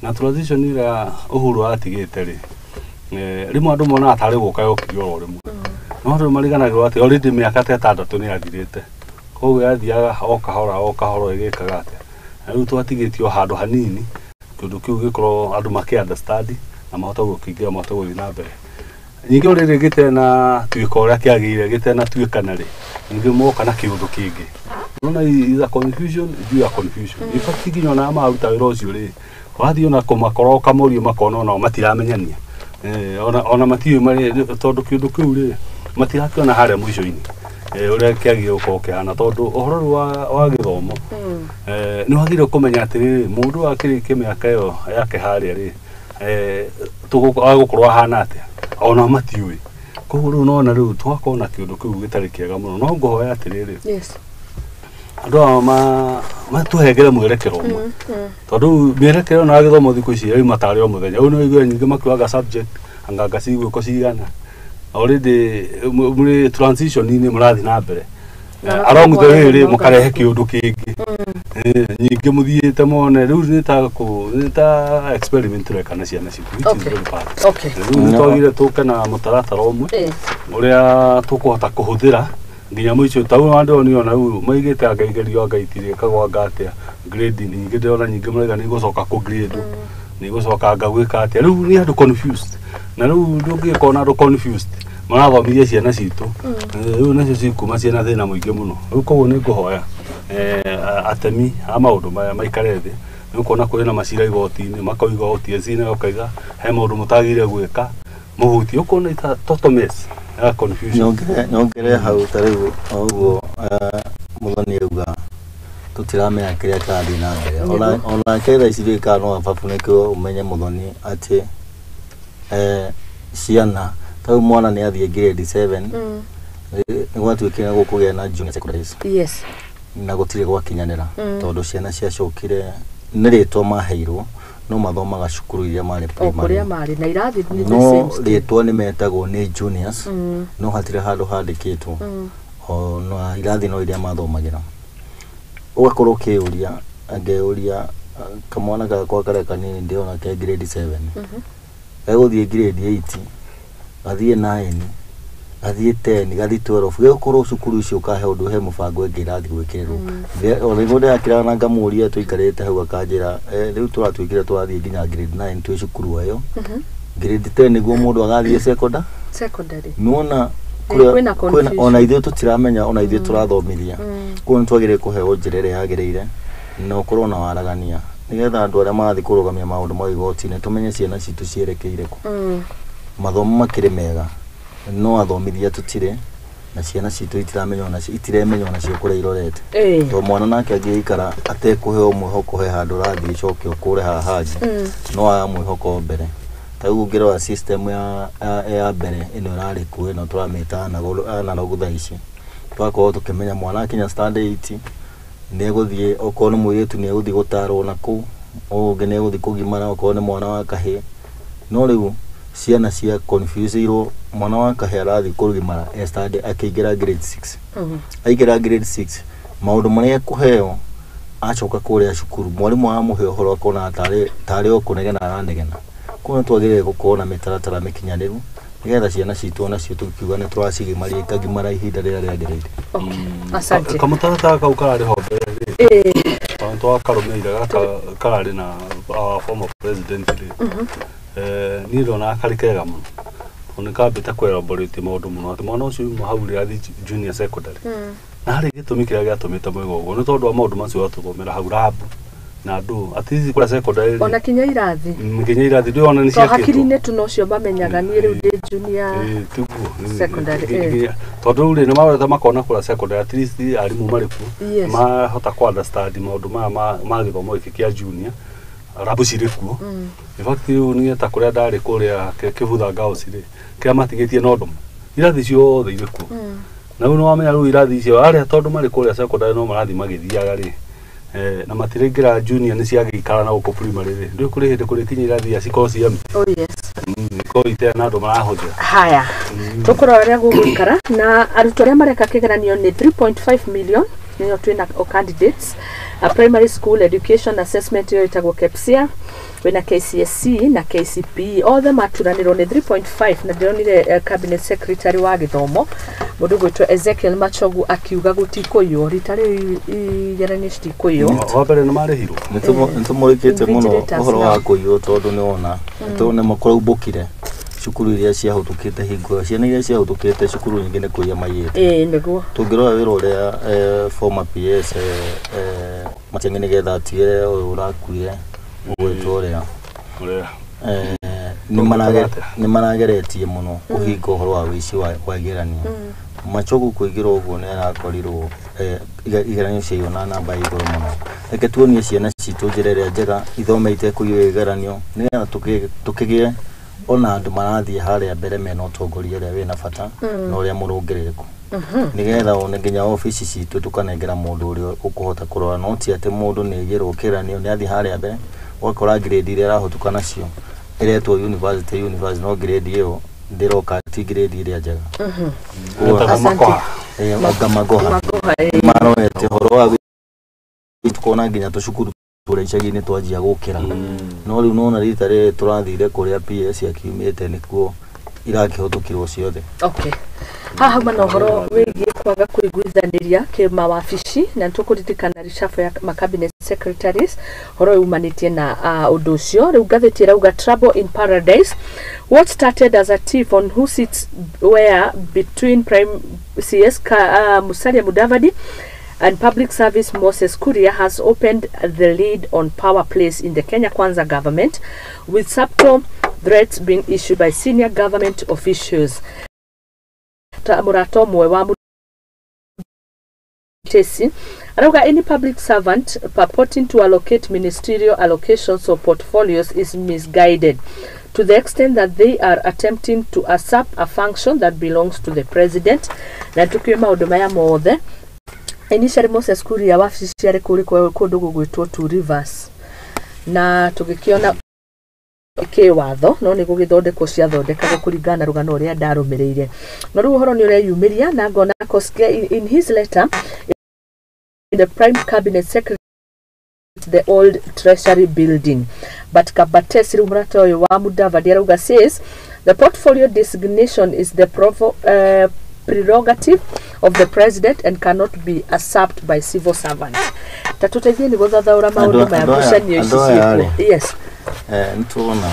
na transition ira uhuru atigite ri rimwe andu mona atari guka yokio oro rimwe no ndo mariganagirwo ati already miaka 6 ni yathirite koguo yathiaga o kahora igikaga ati riu twatigitio handu hanini kundu kiu gikorwo andu maki understand na mahota gukingira mahota guthi na mbere nyingi uriri gite na twiko uria kiagire gite na twikana ri nyingi moka na kiundu kingi nona iza confusion due confusion ifakiginyo na maruta wira ucio ri wathi ona kumakoro kamurio makona ona matiramenyania ona matiyo mari tondu kiundu kiu ri matirakiona haria mwisho-ini uria kiagire uko kihana tondu uhoro wa githomo ni wagire kumenya atiri mundu akirikia miaka iyo yake haria ri tugukorwo hana atia ona matiui koguo riu nona riu twakona kiundu kiu gitari kiega muno no ngohoya atiriri andu matuhengere mwerekero umwe tondu mwerekero na githomo thiku ici ri matari o muthenya u no igwe nyingi makiwaga subject anganga cigwe ko cigana already muri transition ni murathi na mbere along the way ri mukarehe kiundu kingi nyingi muthiite mone riu ni ta experiment rekana ciana ciku which is very bad riu twagire tuke na mutaratara umwe uria tukuhota kuhuthira nginya mwicho tau andu ni ona riu maigite angaigerio angaitirie kagwa ngatia grade nyingi ndona nyingi murega ni gucoka ku grade ni gucoka ngagwika atia riu ni andu confused na riu ndungikona andu confused marathomithia ciana citu riu nacio cikuma ciana thina muingi muno riu koguo ni nguhoya atemi a maundu maya maikare thi ni ukona kuri na macira igoti-ini makoiga otiesine okaiga he maundu mutagire gwika muhuti ukona ita total mess ya confusion nyongere hau tariu oguo muthoni uga tutiramenya kiria kirathi na mbere ona kera icirika no ababu nikio umenye muthoni ati ciana tau mwana ni athie grade 7 ni gwatuikira gukugia na junior secondaries yes na gutire gwakinyanira tondu ciana ciacokire ni ritwa maheirwo no mathomaga cukuru iria mari primary na irathi ni no ritwa ni metagwo ni juniors no hatire handu handikitwo o no irathi no iria mathomagira ugakorwo kiuria angeuria kamwana gakwa kare kanini ndiona ke grade 7 eguthie grade 8 athie 9 athie 10 gathi 12 gekorwo cukuru icio kahe undu he mubango engi irathi gwikirwo ole ngode akira na ngamuria tuikarite hau akanjira riu turatwikire twathie nginya grade 9 twi cukuru ayo grade 10 niguo mundu agathie secondary nuona kwina ona ithuĩ tutiramenya ona ithuĩ turathomithia kuo twagire kuheo njirere yagirire no korwo na waragania nigetha andu aria marathi kurugamia maundu ma igoti-ini tumenye ciana citu cierekeire ku mathomo makire mega no athomithia tutire na ciana citu itiramenya ona cio kuria irorete to mwana nake angiikara atekuheo mwihoko he handu rathi icoke okure hahaji no aya mwihoko mbere tau ngirwa system ya mbere ino rari ku ino turamita na rogutha ici twakorwo tukimenya mwana akinya standard 8 ne guthie okono mwiretu ne guthie gutarwo na ku oge ne guthie kugimara okono mwana wa kahe no riu ciana cia confuse iro mwana wa kahe arathi kurugimara standard akigira grade 6 aigira grade 6 maundu maria kuheo acoka kuria cukuru mwalimu wa muhe horo akona tari okunegena arandegena kuno twagire gukona mitaratara mikinyaniru nigetha ciana citu ona cio tukiuga ni turacigimari ikagimara ihinda rĩrĩa rĩagĩrĩire asante kamutaratara kau karĩ ho mbere tondu akarumeire karĩ na former president ni ndona karĩ kega mũno ona kambĩte kwelaborate maũndũ mũno atĩ mwana ũcio hau rĩathi junior secondary na harĩ gĩtũmi kĩrĩa gĩatũmĩte mwĩga ũguo nĩ tondũ wa maũndũ macio atũthomera hau rabu na ndu atizi kula secondary ona kinya irathi ndio ona ni cia kitu hakiri-inĩ tu nocio bamenyaga ni riu ndi junior secondary tondu ri ni mawetha makona kula secondary at least arimu mariku mahota ku understand maundu ma githomo iki kia junior rabu ciriku in fact ni ta kuria ndari kuria kibutha gaosi ri kia matigitie nodum irathi cio iriku na uno wamenya ru irathi cio aria tondu mari kuria secondary no marathi magithiaga ri na matirengira junior ni ciagikara na uko primary ri ndio kuri hindi kuri kinyira thia ciko cia oh yes niko ite na ndo marahoja haya tukuroria gugikara na arutwo aria mareka kigeranio ni 3.5 million niyo twina candidates a primary school education assessment yo itagwo KEPSIA wina KCSE na KCPE othe maturanirwo ni 3.5 na ndionire cabinet secretary wa githomo mundu gwitwo Ezekiel Machogu akiuga gutikuyo ritari igerani citikuyo wabere ni marihirwo nitumurikite muno uhoro wa kuyo tondu ni ona tone makoro ubukire cukuru iria ciahutukite hingo ciana iria ciahutukite cukuru nyingi ni kuya mayete niguo tungirora wira uria former PS matengene getha atigire urakuire gwitwo uria ni manageretie muno kuhinga uhoro wa wici wa igeranio Machogu kuigirwo uguo ni arakorirwo igeranio cio na namba iguru muno reke tuonie ciana citu njirere njega ithomeite kuiyo igeranio nigetha tukigie ona andu marathie haria mbere mena utongoria uria wina bata na uria murungiriku nigetha one nginya office citu tukanengera mundu uria ukuhota kurora no ti ate mundu ni igirwo kiranio ni athi haria mbere wakora grade iria arahotuka nacio iretwo university no grade iyo ndiroka ti grade iria njega magoha maroete horo wa tukona nginya tucukuru turia icagi-inĩ twanjia gukira no riu nona rita rĩrĩ tũrathire kũrĩa PS akiumĩte nĩkuo irakihotukirwo ciothe okay haha mana horo wigie kwaga kuiguithaniria kimawabici na tukuritikana reshuffle ya cabinet secretaries horo umanitie na undu ucio riu gatheti irauga trouble in paradise what started as a tiff on who sits where between prime CS Musalia Mudavadi and Public Service Moses Kuria has opened the lead on power plays in the Kenya Kwanza government, with subtle threats being issued by senior government officials. Muthoni Wa Wambugu, any public servant purporting to allocate ministerial allocations or portfolios is misguided. to the extent that they are attempting to usurp a function that belongs to the president. Na tukiwe maundu maya mothe initially Moses Kuria wabici ciarĩ kũndũ gũgwĩtwo Two Rivers, na tũgĩkĩona kĩwatho no nĩ gũgĩthondekwo ciathondekagwo kũringana na rũgano ũrĩa ndarũmĩrĩire. No rĩu ũhoro nĩ ũreyumĩria na ngona Koskei in his letter in the prime cabinet secretary the old treasury building, but Kabatesi Rumrata ũyũ wa Mudavadi arauga says the portfolio designation is the prerogative of the president and cannot be usurped by civil servants. Tatuteithie ni guthathaura maundu maya gucanio ici ciĩkuo. Yes. Nituona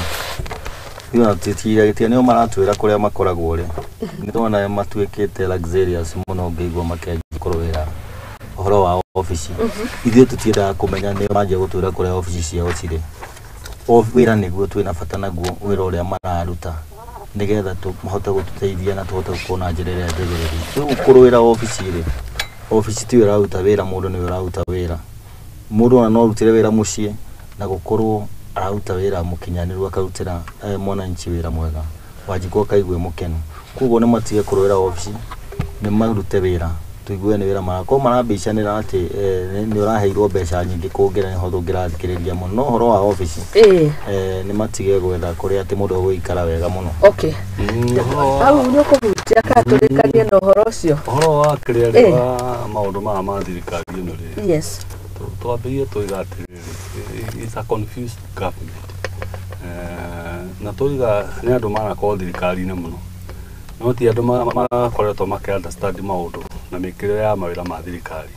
yo titira nio maratwira kuria makoragwo ri nituona matuikite luxurious muno ngĩigua makĩkorwĩra ũhoro wa office ithuĩ tutiendaga kũmenya nĩ manjia gũtwĩra kuria office ciao cirĩ. Wĩra nĩguo twĩna bata naguo, wĩra ũrĩa mararuta nigetha tũhote gũtũteithia na tũhote kuona njĩra ĩrĩa njagĩrĩru. Rĩu kũrũĩra office rĩ, office ti wĩra ũruta wĩra, mũndũ nĩ wĩra ũruta wĩra. Mũndũ no rutire wĩra mũciĩ na gũkorwo arauta wĩra mũkinyanĩru akarutĩra mwananchi wĩra mwega wajikwo kaigwe mũkenu. Koguo nĩ matige kũrũĩra office, nĩ marute wĩra, tuigue nĩ wĩra marako marambicanĩra atĩ nĩ ũraheirwo mbeca nyingĩ kũngĩra nĩho tũngĩrathikĩrĩria mũno. No ũhoro wa office nĩ matige gwetha kũrĩa atĩ mũndũ gũikara wega mũno. Okay. Hau nĩ kũhutia katũrĩkania na ũhoro ũcio. Ũhoro wa kĩrĩa wa maũndũ ma thirikari ĩno rĩ. Yes. Twambĩrĩrie tũiga atĩrĩrĩ, it's a confused government. Na tũiga nĩ andũ marakorwo thirikari-inĩ mũno, no ti andũ marakoretwo makĩ-understand maũndũ na mĩkĩrĩre ya mawĩra ma thirikari.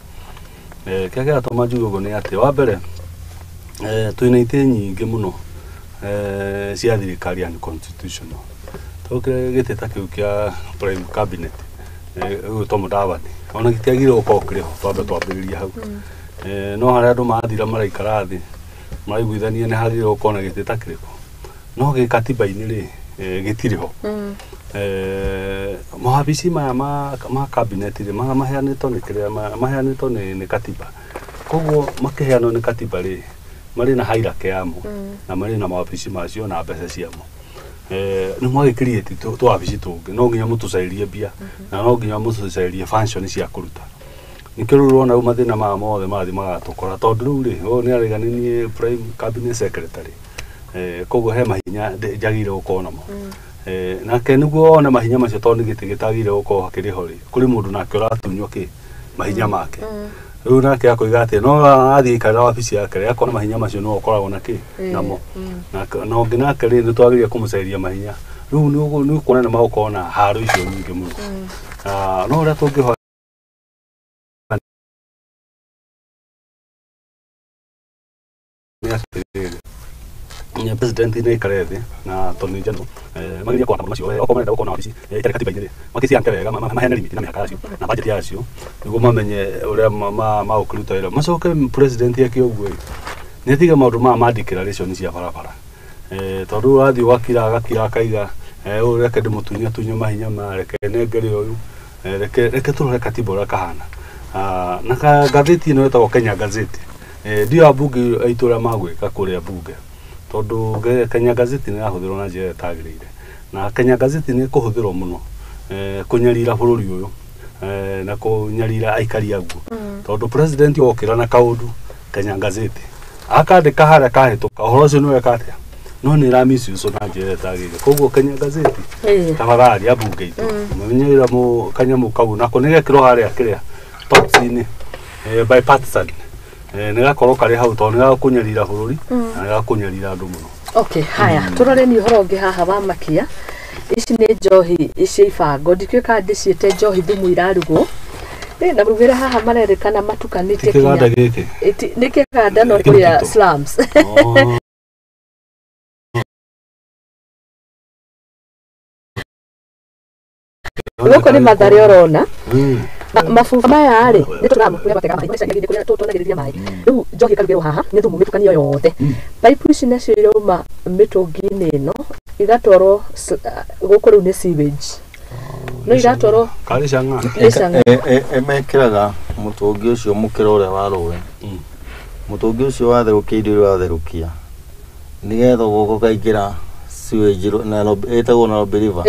Kĩrĩa kĩratũma njuge ũguo nĩ atĩ, wa mbere twĩna itĩ nyingĩ mũno cia thirikari unconstitutional. Tũkĩre gĩtĩ ta kĩu kĩa prime cabinet gwĩtwo Mudavadi, ona gĩtiagĩrĩirwo gũkorwo kĩrĩho, twambe twambĩrĩrie hau. No harĩa andũ mathira maraikara thĩ maraiguithania nĩ hagĩrĩirwo gũkorwo na gĩtĩ ta kĩrĩko, no gĩkatiba-inĩ rĩ gĩtirĩ ho. Mawabici maya ma cabinet rĩ maheanĩtwo nĩ kĩrĩa maheanĩtwo nĩ katiba. Koguo makĩheanwo nĩ katiba rĩ marĩ na hierarchy yamo na marĩ na mawabici macio na mbeca ciamo. Nĩ mwagĩkĩrĩtie twabici tũngĩ, no nginya mũtũcairie mbia na no nginya mũtũcairie function cia kũruta. Nikĩrũ rũona mathĩna ma mothe mathi magatũkora tondũ rĩu rĩ nĩ areganĩnie prime cabinet secretary. Koguo he mahinya njagĩrĩirwo gũkorwo namo. Nake nĩguo one mahinya macio tondũ nĩ gĩtĩ gĩtagĩrĩirwo gũkorwo hakĩrĩ rĩ, kũrĩ mũndũ nake ũratunywo mahinya make. Rĩu nake akoiga atĩ no athiĩ ikarĩra wabici yake rĩ akona mahinya macio no ũkoragwo namo. Na ũngĩ nake rĩ nĩ twagĩrĩire kũmũcairia mahinya. Rĩu nĩ ũkuona nĩ magũkorwo na haro icio nyingĩ mũno. No ũrĩa tũngĩhoya ni president ni karete na toni jeno magĩria kwa macio okomenda gũkorwo na wabici itarĩ katiba-inĩ rĩ makĩciante wega mahene limit na mĩaka yacio na budget yacio nĩguo mamenye ũrĩa magũkĩruta wĩra. Macoke president eke ũguo nĩ atige maũndũ ma declaration cia barabara, tondũ ũrathiĩ ũgakira akaiga reke ndĩmũtunye mahinya mareke nengere ũyũ reke tũrore katiba ũrĩa kahana. Na gatheti ĩno ĩtagwo Kenya Gazette ndio abunge aitũ ũrĩa magwĩka kũrĩa bunge, tondũ Kenya Gazette nĩ yahũthĩrwo na njĩra ĩtagĩrĩire, na Kenya Gazette nĩ kũhũthĩrwo mũno kũnyarira bũrũri ũyũ na kũnyarira aikari aguo, tondũ president okĩra na kaũndũ Kenya Gazette akandĩka harĩa kahĩtũka ũhoro ũcio nĩ weka atĩa, no nĩ ĩramisuso na njĩra ĩtagĩrĩire. Koguo Kenya Gazette tafadhali abunge aitũ mũmenyerera kanyamũ kau nako nĩ gekĩrwo harĩa kĩrĩa tops-inĩ bipartisan nĩ gakorwo karĩ hau tondũ nĩ gakũnyarira bũrũri na nĩ gakũnyarira andũ mũno. Okay, haya tũrore nĩ ũhoro ũngĩ haha wa makia. Ici nĩ njohi ici ibango, ndikĩũĩ kana ndĩciĩte njohi thumu irarugwo na mũrugĩre haha marerĩkana matukanĩtie kĩganda gĩkĩ nĩ kĩganda no kũrĩa slums. Gũkũ nĩ Mathare ũrona mabuba maya rĩ nĩ tũramũkũria matega maĩ maica ngĩthĩ kũrĩa tũtonagĩrĩria maĩ. Rĩu njohi ĩkarugĩrwo haha nĩ thumu mĩtukanio yothe. Paipu ici nacio irauma mĩtũngi-inĩ ĩno igatwarwo gũkũ rĩu nĩ sewage, no iratwarwo mekĩraga mũtũngi ũcio mũkĩra ũrĩa wa rũĩ. Mũtũngi ũcio watherũkia irio iria watherũkia nĩgetha gũkũ kaingĩra sewage na etagwo na believer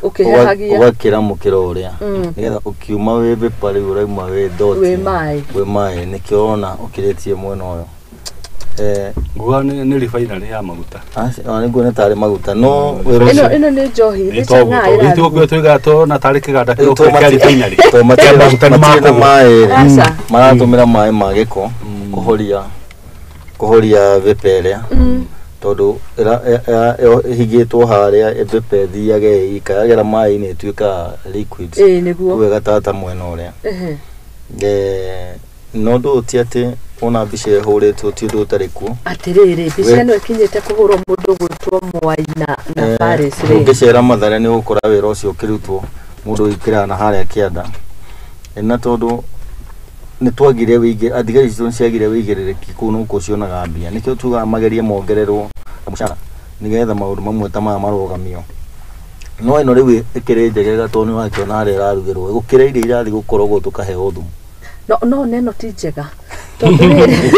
ukihahagia ugakira mukiro uria nigetha ukiuma we pale uraima we dot we mai nikiona ukiritie mwena uyo nguga ni refinery ya maguta ni nguona tari maguta no ino ni njohi ni changa ira ito gwe twiga to na tari kiganda kiro kia refinery to maguta ni mai maratumira mai magiko kuhoria vipelea tondu higitwo haria epepe thiage ikagera mai ni tuika liquids wega tata mwena uria no ndo tiate ona bice horetwo ti ndo tarikuo atiriri bice no ikinyite kuhurwo mundu gwitwo Mwai na Paris ri ngicera Mathare ni gukora wira ucio kirutwo mundu ikira na haria kianda na tondu ni twagire wige athigari citu ciagire wigirereki kuno kucionaga mbia nikio tuga magerie mongererwo mushara nigetha maundu mamwe ta marogamio no ino riu ikire njegega tondu ni wakiona haria irarugirwo gukira irio irathi gukorogwo tukaheo thumu no neno ti njega tondu riri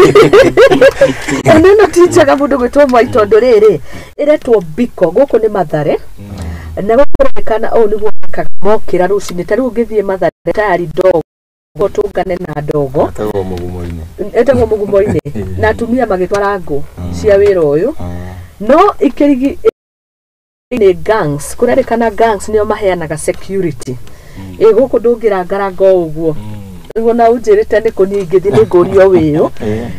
neno ti njega mundu gwitwo Mwai tondu riri iretwo biko guku ni Mathare na gukorekana o niguo mokira rucini ta riu ngithie Mathare tayari dogo gotungane na dogo etagwo mugumo-ini na atumia magitwara ngo cia wira uyu no ikirigi ni gangs kurerikana gangs nio maheanaga security guku ndungira ngarango uguo na ujirite ni kuningithi ni ngurio wiyo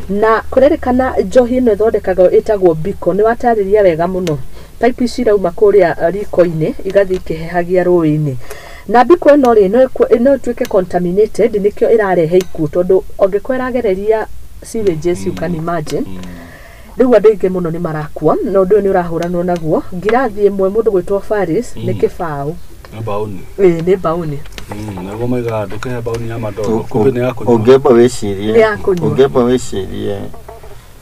na kurerikana njohi ino ithondekaga itagwo biko ni watariria wega muno pipe ici irauma kuria riko-ini igathi ikihehagia ruini na biko ino ri no tuike contaminated nikio irarehe ikuo tondu ongikweragereria sewages you can imagine riu andu ingi muno ni marakua no ndu ni urahuranwo naguo ngirathi imwe mundu gwitwo Paris ni kibao bauni ni bauni na goma ga nduke bauni ya madogo kumbe ni yako ungeba wicirie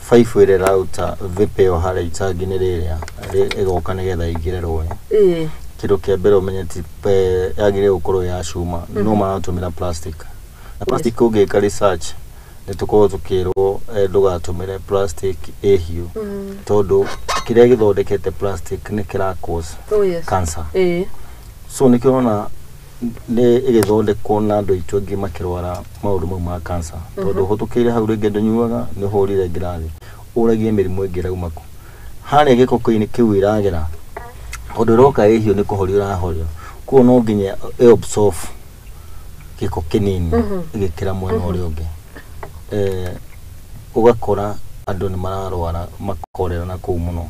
faifu ire rauta vipeo haria itangi-ini riria igoka nigetha ingire rũĩ kindu kia mbere umenyeti yagire gukorwo ya cuma no maratumira plastic na plastic ungika research nitukorwo tukirwo ndugatumire plastic ehiu tondu kiria githondekete plastic ni kira cause cancer so nikiona ni igithondekwo na andu itu angi makirwara maundu mau ma cancer tondu hutukire hau ringi ndunyuaga ni hurire ngirathi uragie mirimu ingi raumaku haria giko-ini kiu iragera tondu roka ehio ni kuhorio rahorio kuo no nginya absorb giko kinini igikira mwena uria ungi ugakora andu ni mararwara makorera na kuu muno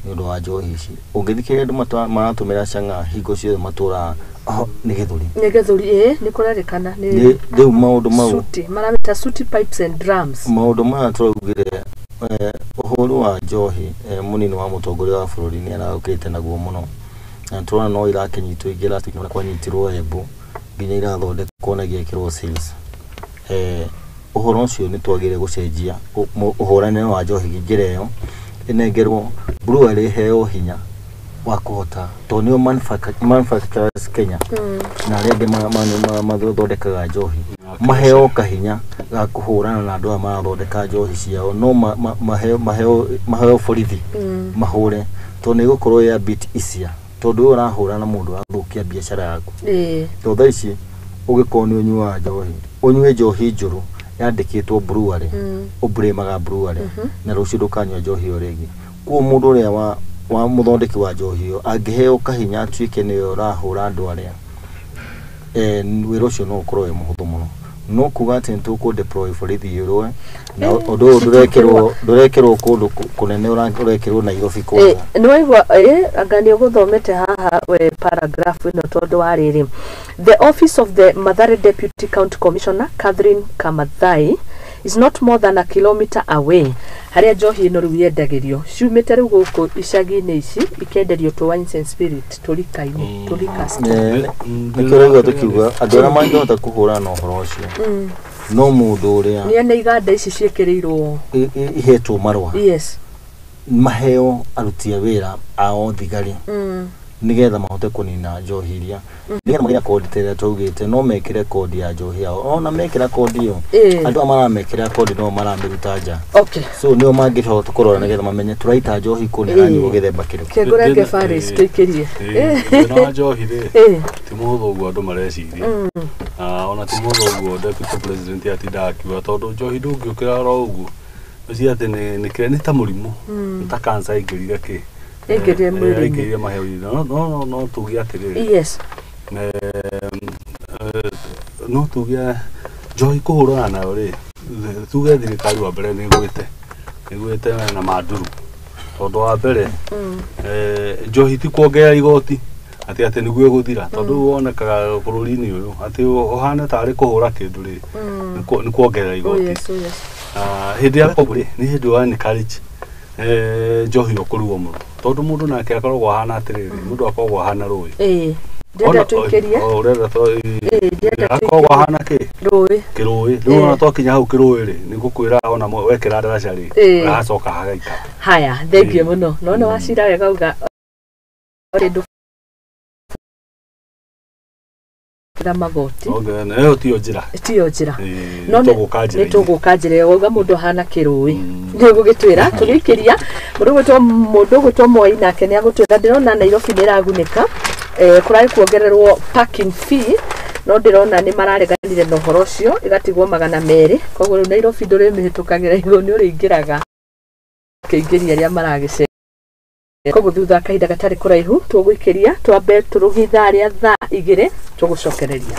ni undu wa njohi ici ungithikire andu maratumira canga hingo ciothe matura ni githuri ni kurerikana ni riu maundu mau suti maramita suti pipes and drums maundu maya turaugire uhuru wa njohi munini wa mutongoria wa bururi ni araukite naguo muno na turona no irakinyitwo ingira tikina kwanyitirwo Embu nginya irathondekwo na giekirwo sales uhoro ucio ni twagire gucenjia uhorane wa njohi ngireyo inengerwo brewery heo hinya wa kuhota to nio manufacturers Kenya na rege mathondekaga njohi maheo kahinya ga kuhurana na andu marathondeka njohi ciao no maheo borithi mahure to ni gukorwo ya bit isia tondu urahurana mundu athukia biashara yaku to thaa ici ugikorwo ni unyua njohi unyue njohi njuru yandikitwo brewery ubremaga brewery na rucio ndukanywa njohi o ringi kuo mundu uria wa muthondeki wa njohi iyo angiheo kahinya atuike ni urahura andu aria wira ucio no ukorwo wi muhuthu muno no kuga ati ntuku deploy borithi yurwe na undu ndurekirwo kundu kunene urekirwo Nairobi kuga ni waigua angani uguthomete haha we paragraph ino tondu wa riri the office of the Mathare Deputy County Commissioner Catherine Kamathai is not more than a kilometer away haria njohi ino riu yendagirio ciumite riu guku icagi-ini ici ikenderio to wines and spirit turika-ini turika nikirego tukiuga andu aria mangihota kuhurana na uhoro ucio no mundu uria ni iganda ici ciekirirwo ihetwo marwa yes maheo aruti a wira ao thigari nigetha mahote kunina njohi iria nigetha magira kodi tere tugite no mekire kodi ya njohi yao ona mekira kodi yo andu amara mekira kodi no maramiruta nja so nio mangihota kurora nigetha mamenye turaita njohi kunira nyugo githemba kiriku kegorenge faris tuikirie no njohi ri ti muthu uguo andu mareciria ona ti muthu uguo deputy president atinda akiuga tondu njohi ndungiukira ro uguo uci ati ni kire ni ta murimu ta cancer ingirire ki ingirire mwiri ingirire maheo no tugia atiriri yes no tugia njohi kuhurana nayo ri tuge thirikari wa mbere niguite na manduru tondu wa mbere njohi ti kuongerera igoti ati niguo iguthira tondu wonekaga bururi-ini uyu ati uhana tari kuhura kindu ri ni kuongerera igoti hindi ya koburi ni hindi wa encourage njohi okuruo muno tondu mundu nake akoragwo ahana atiriri mundu akoragwo ahana rui ndenda tuikiria urenda to akoragwo ahana ki rui no twakinya hau kirui ri ni gukwira ona wekira ndaraca ri agacoka hagaika haya thengie muno no wacira wega uga ndu kira magoti nayo tiyo njira no nitugukanjire wauga mundu hana kirui ni gugitwira tugikiria mundu gutwo moi nake ni agutwira ndirona Nairobi ni ragunika kurari kuongererwo parking fee no ndirona ni marareganire no horo cio igatigwo 200 koguo Nairobi nduri mihitukagira iguru ni uringiraga keingiria ria maragice koguo thutha kahinda gatari kuraihu tugwikiria twambe turuhitha ria thaa 2 tugucokereria